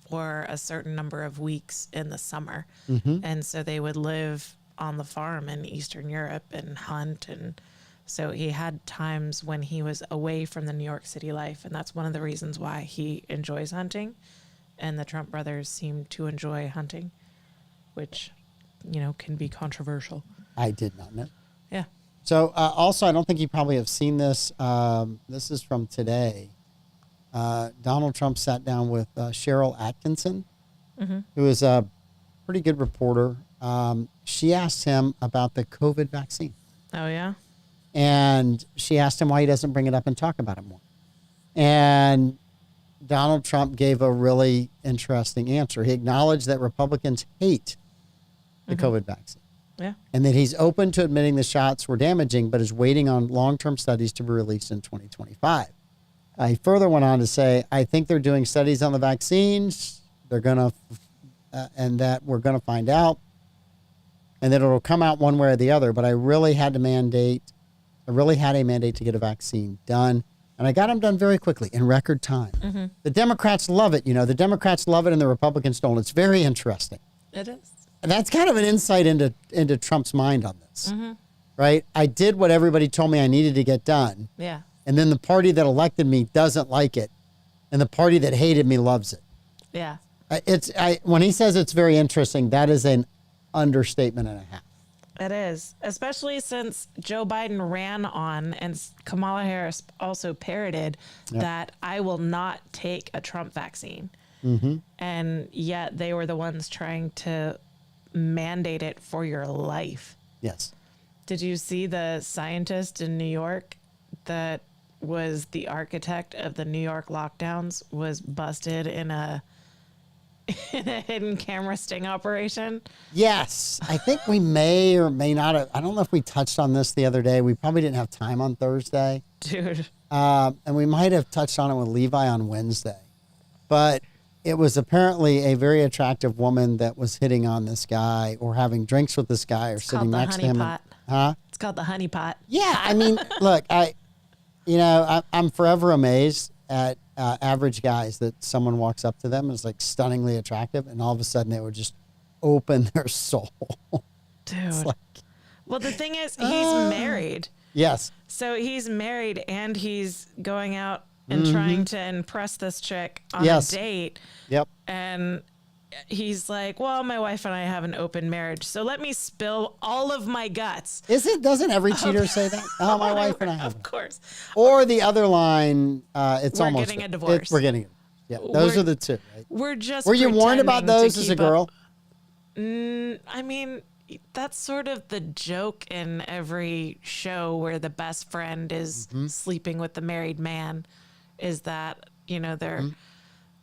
for a certain number of weeks in the summer. Mm-hmm. And so they would live on the farm in Eastern Europe and hunt. And so he had times when he was away from the New York City life. And that's one of the reasons why he enjoys hunting. And the Trump brothers seem to enjoy hunting, which, you know, can be controversial. I did not know. Yeah. So also, I don't think you probably have seen this. This is from today. Donald Trump sat down with Cheryl Atkinson, who is a pretty good reporter. She asked him about the COVID vaccine. Oh, yeah? And she asked him why he doesn't bring it up and talk about it more. And Donald Trump gave a really interesting answer. He acknowledged that Republicans hate the COVID vaccine. Yeah. And that he's open to admitting the shots were damaging, but is waiting on long-term studies to be released in 2025. He further went on to say, I think they're doing studies on the vaccines. They're going to, and that we're going to find out, and that it'll come out one way or the other. But I really had a mandate to get a vaccine done. And I got them done very quickly in record time. Mm-hmm. The Democrats love it. You know, the Democrats love it and the Republicans don't. It's very interesting. It is. And that's kind of an insight into Trump's mind on this, right? I did what everybody told me I needed to get done. Yeah. And then the party that elected me doesn't like it. And the party that hated me loves it. Yeah. When he says it's very interesting, that is an understatement and a half. It is, especially since Joe Biden ran on and Kamala Harris also parroted that I will not take a Trump vaccine. Mm-hmm. And yet they were the ones trying to mandate it for your life. Yes. Did you see the scientist in New York that was the architect of the New York lockdowns was busted in a hidden camera sting operation? Yes. I think we may or may not have. I don't know if we touched on this the other day. We probably didn't have time on Thursday. Dude. And we might have touched on it with Levi on Wednesday. But it was apparently a very attractive woman that was hitting on this guy or having drinks with this guy or sitting next to him. It's called the honey pot. Yeah. I mean, look, I'm forever amazed at average guys that someone walks up to them and is like stunningly attractive, and all of a sudden they would just open their soul. Dude. Well, the thing is, he's married. Yes. So he's married and he's going out and trying to impress this chick on a date. Yep. And he's like, well, my wife and I have an open marriage, so let me spill all of my guts. Doesn't every cheater say that? Oh, my wife and I have. Of course. Or the other line, we're getting a divorce. We're getting it. Yeah, those are the two. Right? Were you warned about those as a girl? I mean, that's sort of the joke in every show where the best friend is sleeping with the married man, is that, you know, they're...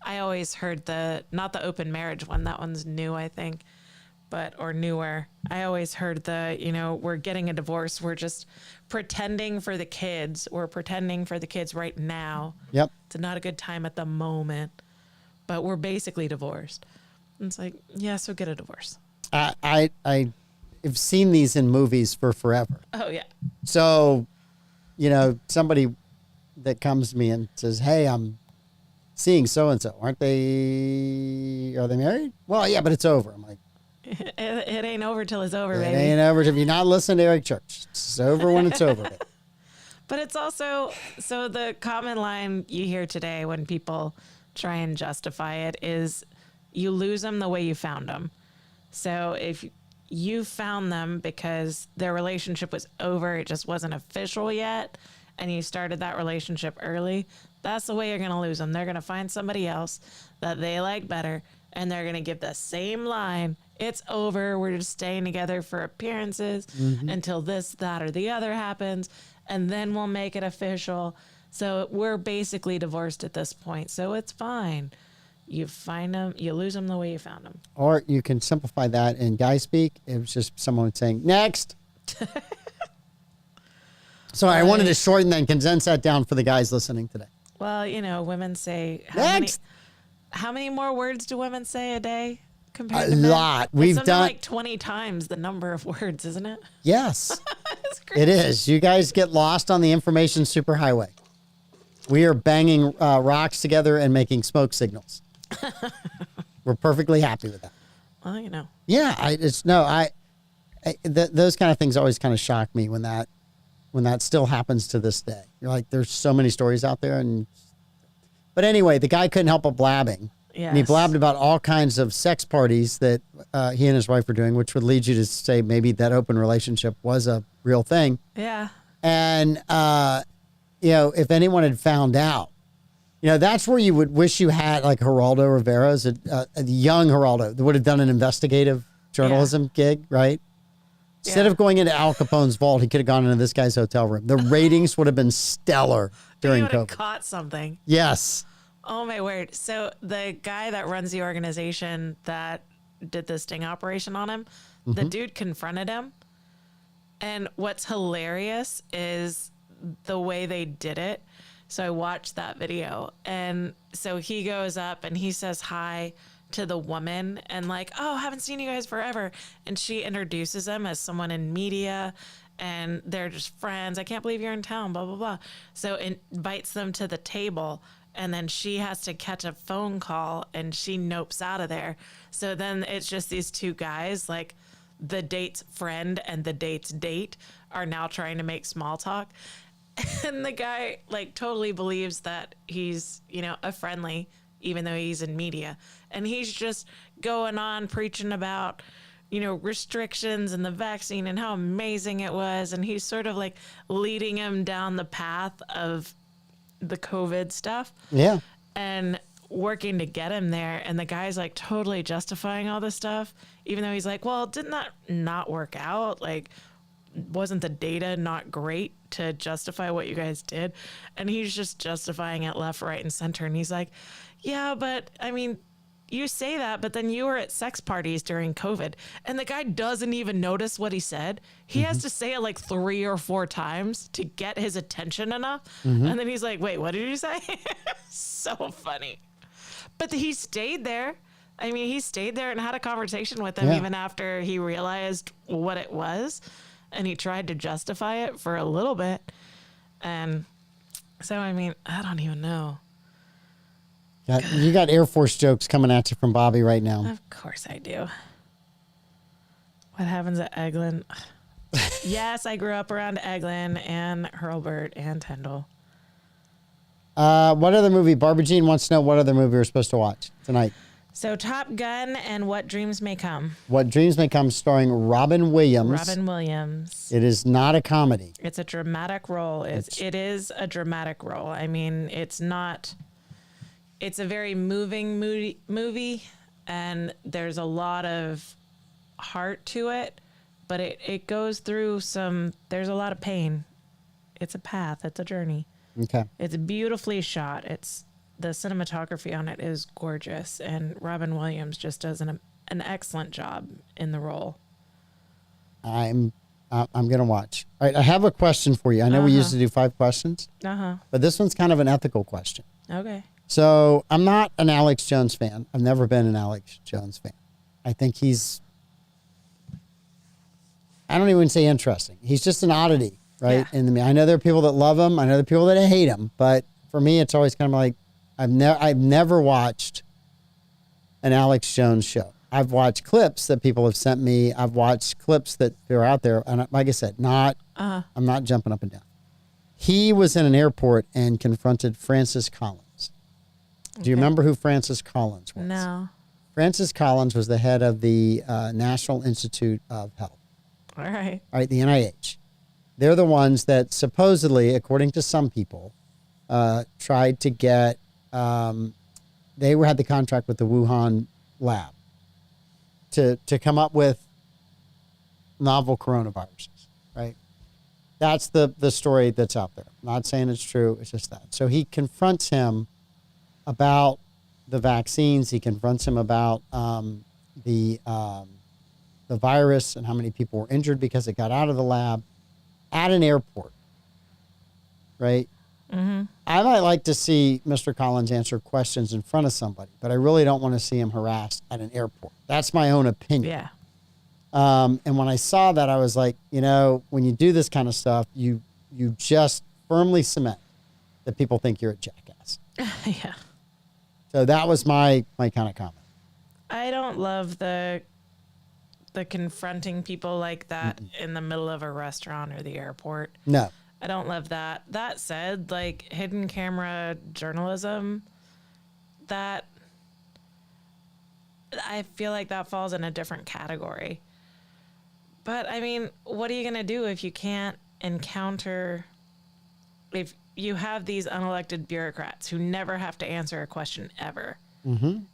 I always heard not the open marriage one. That one's new, I think, or newer. I always heard we're getting a divorce. We're just pretending for the kids. We're pretending for the kids right now. Yep. It's not a good time at the moment, but we're basically divorced. And it's like, yeah, so get a divorce. I've seen these in movies for forever. Oh, yeah. So, somebody that comes to me and says, hey, I'm seeing so-and-so. Are they married? Well, yeah, but it's over. I'm like, it ain't over till it's over, baby. It ain't over. If you're not listening to Eric Church, it's over when it's over. But it's also, so the common line you hear today when people try and justify it is you lose them the way you found them. So if you found them because their relationship was over, it just wasn't official yet, and you started that relationship early, that's the way you're going to lose them. They're going to find somebody else that they like better, and they're going to give the same line. It's over. We're just staying together for appearances until this, that, or the other happens, and then we'll make it official. So we're basically divorced at this point. So it's fine. You find them, you lose them the way you found them. Or you can simplify that in guy speak. It was just someone saying, next. So I wanted to shorten that and condense that down for the guys listening today. Well, women say, how many more words do women say a day compared to men? A lot. We've done like 20 times the number of words, isn't it? Yes. It is. You guys get lost on the information superhighway. We are banging rocks together and making smoke signals. We're perfectly happy with that. Well, you know. Yeah, those kind of things always kind of shock me when that still happens to this day. You're like, there's so many stories out there, but anyway, the guy couldn't help but blabbing. Yes. And he blabbed about all kinds of sex parties that he and his wife were doing, which would lead you to say maybe that open relationship was a real thing. Yeah. And if anyone had found out, that's where you would wish you had like Geraldo Rivera's, a young Geraldo that would have done an investigative journalism gig, right? Instead of going into Al Capone's vault, he could have gone into this guy's hotel room. The ratings would have been stellar during He would have COVID. caught something. Yes. Oh, my word. So the guy that runs the organization that did the sting operation on him, the dude confronted him. And what's hilarious is the way they did it. So I watched that video. And so he goes up and he says hi to the woman and like, oh, haven't seen you guys forever. And she introduces him as someone in media and they're just friends. I can't believe you're in town, blah, blah, blah. So it invites them to the table and then she has to catch a phone call and she nopes out of there. So then it's just these two guys, like the date's friend and the date's date are now trying to make small talk. And the guy like totally believes that he's, a friendly, even though he's in media. And he's just going on preaching about, restrictions and the vaccine and how amazing it was. And he's sort of like leading him down the path of the COVID stuff. Yeah. And working to get him there. And the guy's like totally justifying all this stuff, even though he's like, well, didn't that not work out? Like, wasn't the data not great to justify what you guys did? And he's just justifying it left, right, and center. And he's like, yeah, but I mean, you say that, but then you were at sex parties during COVID. And the guy doesn't even notice what he said. He has to say it like 3 or 4 times to get his attention enough. And then he's like, wait, what did you say? So funny. But he stayed there. I mean, he stayed there and had a conversation with him even after he realized what it was. And he tried to justify it for a little bit. And so, I mean, I don't even know. You got Air Force jokes coming at you from Bobby right now. Of course I do. What happens at Eglin? Yes, I grew up around Eglin and Hurlburt and Tyndall. What other movie? Barbara Jean wants to know what other movie we're supposed to watch tonight. So Top Gun and What Dreams May Come. What Dreams May Come, starring Robin Williams. Robin Williams. It is not a comedy. It's a dramatic role. It is a dramatic role. I mean, it's not... It's a very moving movie, and there's a lot of heart to it, but it goes through there's a lot of pain. It's a path. It's a journey. Okay. It's beautifully shot. The cinematography on it is gorgeous, and Robin Williams just does an excellent job in the role. I'm going to watch. All right, I have a question for you. I know we used to do 5 questions, but this one's kind of an ethical question. Okay. So I'm not an Alex Jones fan. I've never been an Alex Jones fan. I think I don't even say interesting. He's just an oddity, right? Yeah. I know there are people that love him. I know there are people that hate him. But for me, it's always kind of like, I've never watched an Alex Jones show. I've watched clips that people have sent me. I've watched clips that are out there. And like I said, I'm not jumping up and down. He was in an airport and confronted Francis Collins. Do you remember who Francis Collins was? No. Francis Collins was the head of the National Institute of Health. All right, the NIH. They're the ones that supposedly, according to some people, tried to get, they had the contract with the Wuhan lab to come up with novel coronaviruses, right? That's the story that's out there. I'm not saying it's true. It's just that. So he confronts him about the vaccines. He confronts him about the virus and how many people were injured because it got out of the lab at an airport, right? Mm-hmm. I might like to see Mr. Collins answer questions in front of somebody, but I really don't want to see him harassed at an airport. That's my own opinion. Yeah. And when I saw that, I was like, when you do this kind of stuff, you just firmly cement that people think you're a jackass. Yeah. So that was my kind of comment. I don't love the confronting people like that in the middle of a restaurant or the airport. No. I don't love that. That said, like hidden camera journalism, that I feel like that falls in a different category. But I mean, what are you going to do if you can't encounter, if you have these unelected bureaucrats who never have to answer a question ever,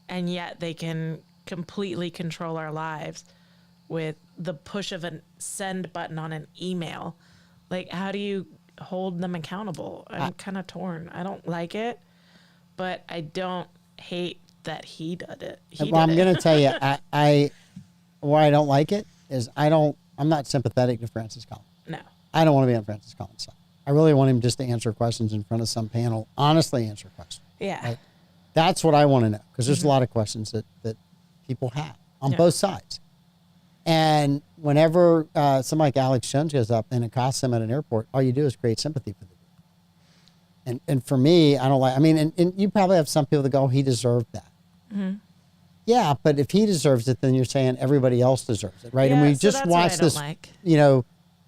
and yet they can completely control our lives with the push of a send button on an email? Like, how do you hold them accountable? I'm kind of torn. I don't like it, but I don't hate that he did it. I'm going to tell you, why I don't like it is I'm not sympathetic to Francis Collins. No. I don't want to be on Francis Collins' side. I really want him just to answer questions in front of some panel, honestly answer questions. Yeah. Right? That's what I want to know, because there's a lot of questions that people have on both sides. And whenever somebody like Alex Jones goes up and accosts him at an airport, all you do is create sympathy for the dude. And for me, I don't like, I mean, and you probably have some people that go, he deserved that. Mm-hmm. Yeah, but if he deserves it, then you're saying everybody else deserves it, right? Yeah, and we so just that's watched what I this, don't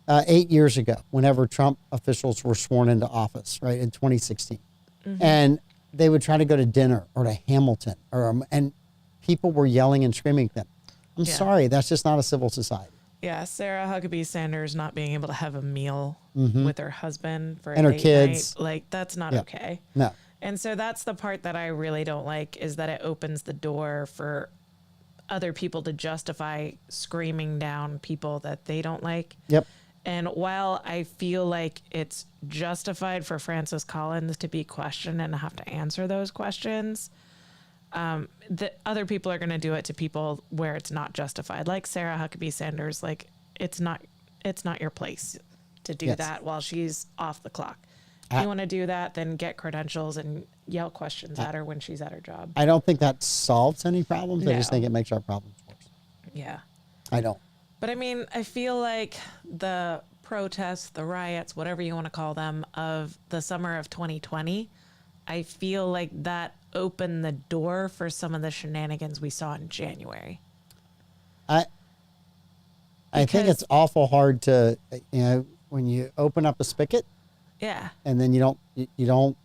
like. 8 years ago, whenever Trump officials were sworn into office, right, in 2016. And they would try to go to dinner or to Hamilton, and people were yelling and screaming at them. I'm sorry, that's just not a civil society. Yeah, Sarah Huckabee Sanders not being able to have a meal with her husband for And a her date kids. night, like that's not okay. No. And so that's the part that I really don't like, is that it opens the door for other people to justify screaming down people that they don't like. Yep. And while I feel like it's justified for Francis Collins to be questioned and have to answer those questions, the other people are going to do it to people where it's not justified. Like Sarah Huckabee Sanders, like it's not your place to do that while she's off the clock. If you want to do that, then get credentials and yell questions at her when she's at her job. I don't think that solves any problems. I just think it makes our problems worse. Yeah. I don't. But I mean, I feel like the protests, the riots, whatever you want to call them, of the summer of 2020, I feel like that opened the door for some of the shenanigans we saw in January. I think it's awful hard to, when you open up a spigot, and then you don't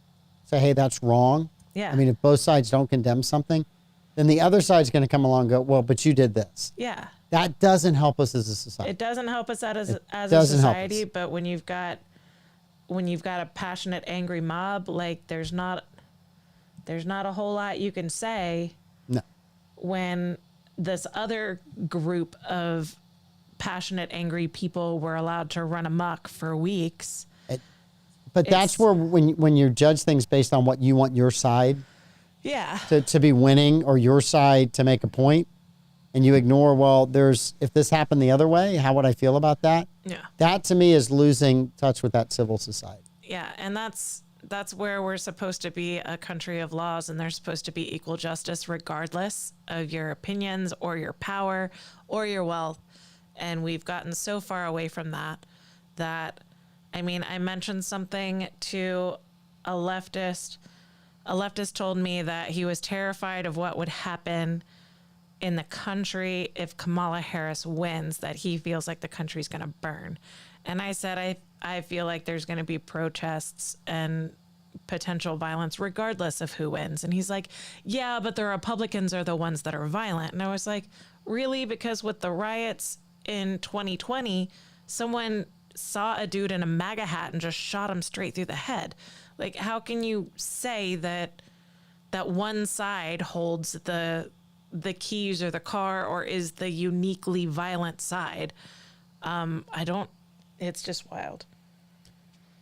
say, hey, that's wrong. Yeah. I mean, if both sides don't condemn something, then the other side's going to come along and go, well, but you did this. Yeah. That doesn't help us as a society. It doesn't help us as a society, but when you've got a passionate, angry mob, like there's not a whole lot you can say. No. When this other group of passionate, angry people were allowed to run amok for weeks. But that's where when you judge things based on what you want your side to be winning, or your side to make a point, and you ignore, well, if this happened the other way, how would I feel about that? Yeah. That to me is losing touch with that civil society. Yeah, and that's where we're supposed to be a country of laws, and there's supposed to be equal justice regardless of your opinions or your power or your wealth. And we've gotten so far away from that I mean, I mentioned something to a leftist. A leftist told me that he was terrified of what would happen in the country if Kamala Harris wins, that he feels like the country's going to burn. And I said, I feel like there's going to be protests and potential violence regardless of who wins. And he's like, yeah, but the Republicans are the ones that are violent. And I was like, really? Because with the riots in 2020, someone saw a dude in a MAGA hat and just shot him straight through the head. Like, how can you say that one side holds the keys or the car or is the uniquely violent side? It's just wild.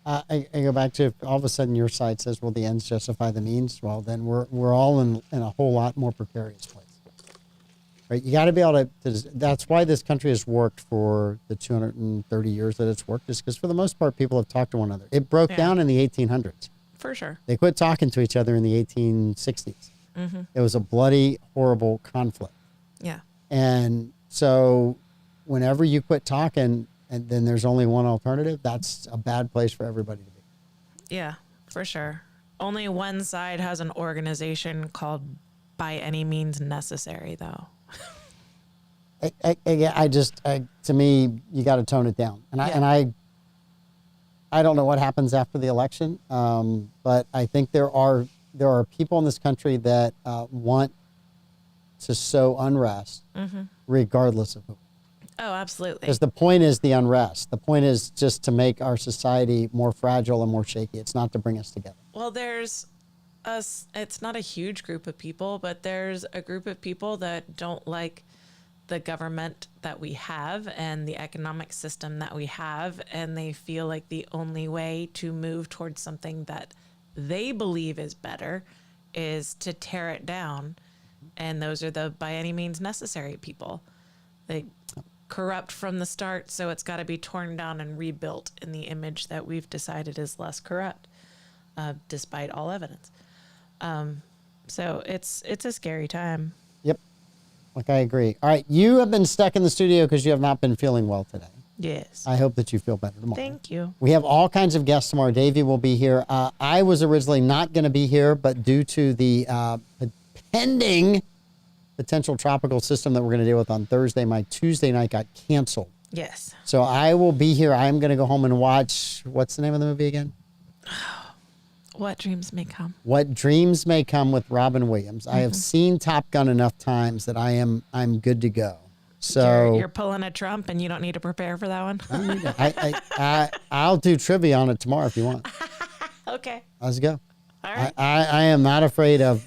I go back to, all of a sudden your side says, well, the ends justify the means. Well, then we're all in a whole lot more precarious place. Right? You got to be able to, that's why this country has worked for the 230 years that it's worked, is because for the most part, people have talked to one another. It broke down in the 1800s. For sure. They quit talking to each other in the 1860s. Mm-hmm. It was a bloody, horrible conflict. Yeah. And so whenever you quit talking and then there's only one alternative, that's a bad place for everybody to be. Yeah, for sure. Only one side has an organization called By Any Means Necessary, though. To me, you got to tone it down. And I don't know what happens after the election, but I think there are people in this country that want to sow unrest, regardless of who. Oh, absolutely. Because the point is the unrest. The point is just to make our society more fragile and more shaky. It's not to bring us together. Well, there's us. It's not a huge group of people, but there's a group of people that don't like the government that we have and the economic system that we have, and they feel like the only way to move towards something that they believe is better is to tear it down. And those are the By Any Means Necessary people. They corrupt from the start, so it's got to be torn down and rebuilt in the image that we've decided is less corrupt, despite all evidence. So it's a scary time. Yep. Like, I agree. All right. You have been stuck in the studio because you have not been feeling well today. Yes. I hope that you feel better tomorrow. Thank you. We have all kinds of guests tomorrow. Davey will be here. I was originally not going to be here, but due to the pending potential tropical system that we're going to deal with on Thursday, my Tuesday night got canceled. Yes. So I will be here. I'm going to go home and watch, what's the name of the movie again? What Dreams May Come. What Dreams May Come with Robin Williams. I have seen Top Gun enough times that I'm good to go. So you're pulling a Trump and you don't need to prepare for that one. I'll do trivia on it tomorrow if you want. Okay. Let's go. All right. I am not afraid of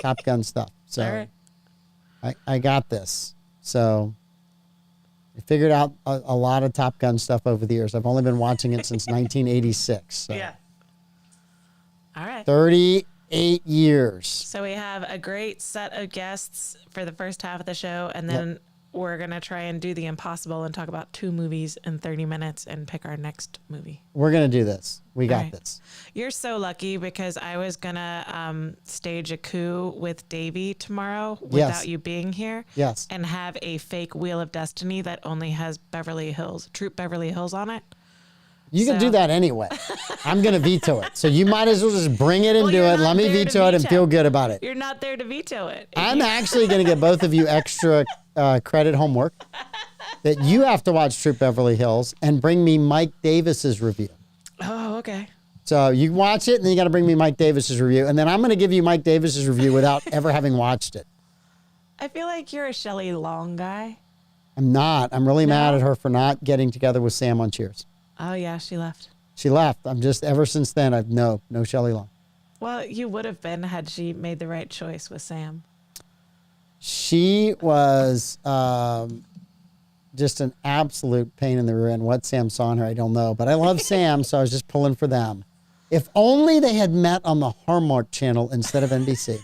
Top Gun stuff. So All right. I got this. So I figured out a lot of Top Gun stuff over the years. I've only been watching it since 1986. So. Yeah. All right. 38 years. So we have a great set of guests for the first half of the show, and then we're going to try and do the impossible and talk about 2 movies in 30 minutes and pick our next movie. We're going to do this. We got right. this. You're so lucky because I was going to stage a coup with Davey tomorrow without you being here. Yes. And have a fake Wheel of Destiny that only has Troop Beverly Hills on it. You can do that anyway. I'm going to veto it. So you might as well just bring it and do it. Let me veto it and feel good about it. You're not there to veto it. I'm actually going to get both of you extra credit homework that you have to watch Troop Beverly Hills and bring me Mike Davis's review. Oh, okay. So you watch it and then you got to bring me Mike Davis's review. And then I'm going to give you Mike Davis's review without ever having watched it. I feel like you're a Shelley Long guy. I'm not. I'm really mad at her for not getting together with Sam on Cheers. Oh, yeah, she left. She left. I'm just, ever since then, no Shelley Long. Well, you would have been had she made the right choice with Sam. She was just an absolute pain in the rear end. What Sam saw in her, I don't know. But I love Sam, so I was just pulling for them. If only they had met on the Hallmark Channel instead of NBC.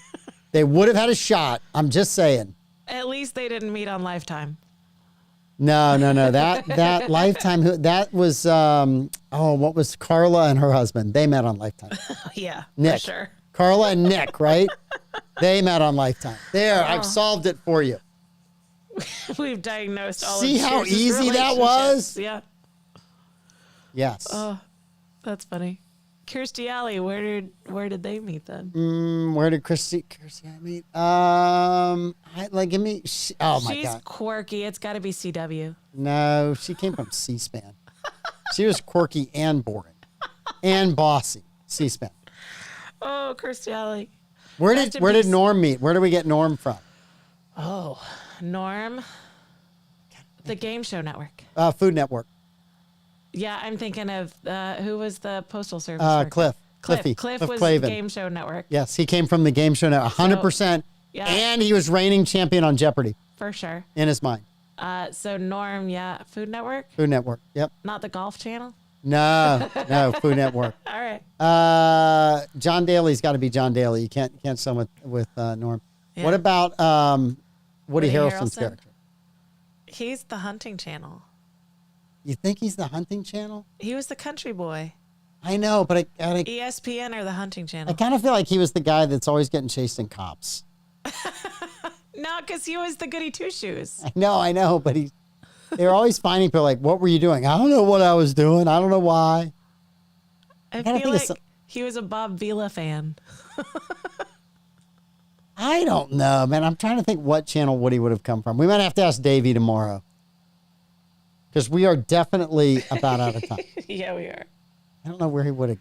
They would have had a shot. I'm just saying. At least they didn't meet on Lifetime. No. That Lifetime, that was, what was Carla and her husband? They met on Lifetime. Yeah, Nick. for sure. Carla and Nick, right? They met on Lifetime. There, I've solved it for you. We've diagnosed all See of how Cheers' easy that was? Yeah. Yes. Oh, that's funny. Kirstie Alley, where did they meet then? Where did Kirstie meet? Give me. Oh my She's God. quirky. It's got to be CW. No, she came from C-SPAN. She was quirky and boring, and bossy. C-SPAN. Oh, Kirstie Alley. Where did Norm meet? Where do we get Norm from? Oh, Norm. The Game Show Network. Food Network. Yeah, I'm thinking of who was the Postal Service worker? Cliff. Cliff of was Clavin. the Game Show Network. Yes, he came from the Game Show Network, 100%. Yeah. And he was reigning champion on Jeopardy. For sure. In his mind. So Norm, Food Network? Food Network, yep. Not the Golf Channel? No, Food Network. All right. John Daly's got to be John Daly. You can't sum with Norm. Yeah. What about Woody Harrelson's character? He's the Hunting Channel. You think he's the Hunting Channel? He was the country boy. I know, but I ESPN or the Hunting Channel? kind of feel like he was the guy that's always getting chased in cops. No, because he was the goody two-shoes. I know, but they were always finding people like, what were you doing? I don't know what I was doing. I don't know why. I feel like He was a Bob Vila fan. I don't know, man. I'm trying to think what channel Woody would have come from. We might have to ask Davey tomorrow. Because we are definitely about out of time. Yeah, we are. I don't know where he would have.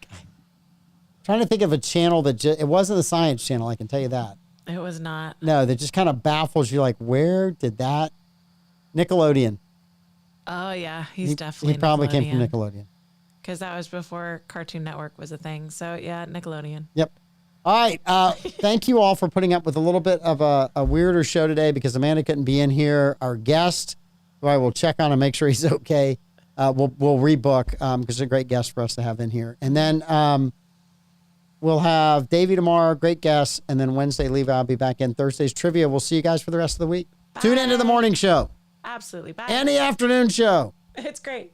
Trying to think of a channel that it wasn't the Science Channel, I can tell you that. It was not. No, that just kind of baffles you. Like, where did that? Nickelodeon. Oh, yeah. He's definitely He probably came from Nickelodeon. Because that was before Cartoon Network was a thing. So, yeah, Nickelodeon. Yep. All right. Thank you all for putting up with a little bit of a weirder show today because Amanda couldn't be in here. Our guest, who I will check on and make sure he's okay, we'll rebook because he's a great guest for us to have in here. And then we'll have Davey tomorrow, great guest. And then Wednesday, Levi, I'll be back in. Thursday's trivia. We'll see you guys for the rest of the week. Bye. Tune into the morning show. Absolutely. Bye. And the afternoon show. It's great.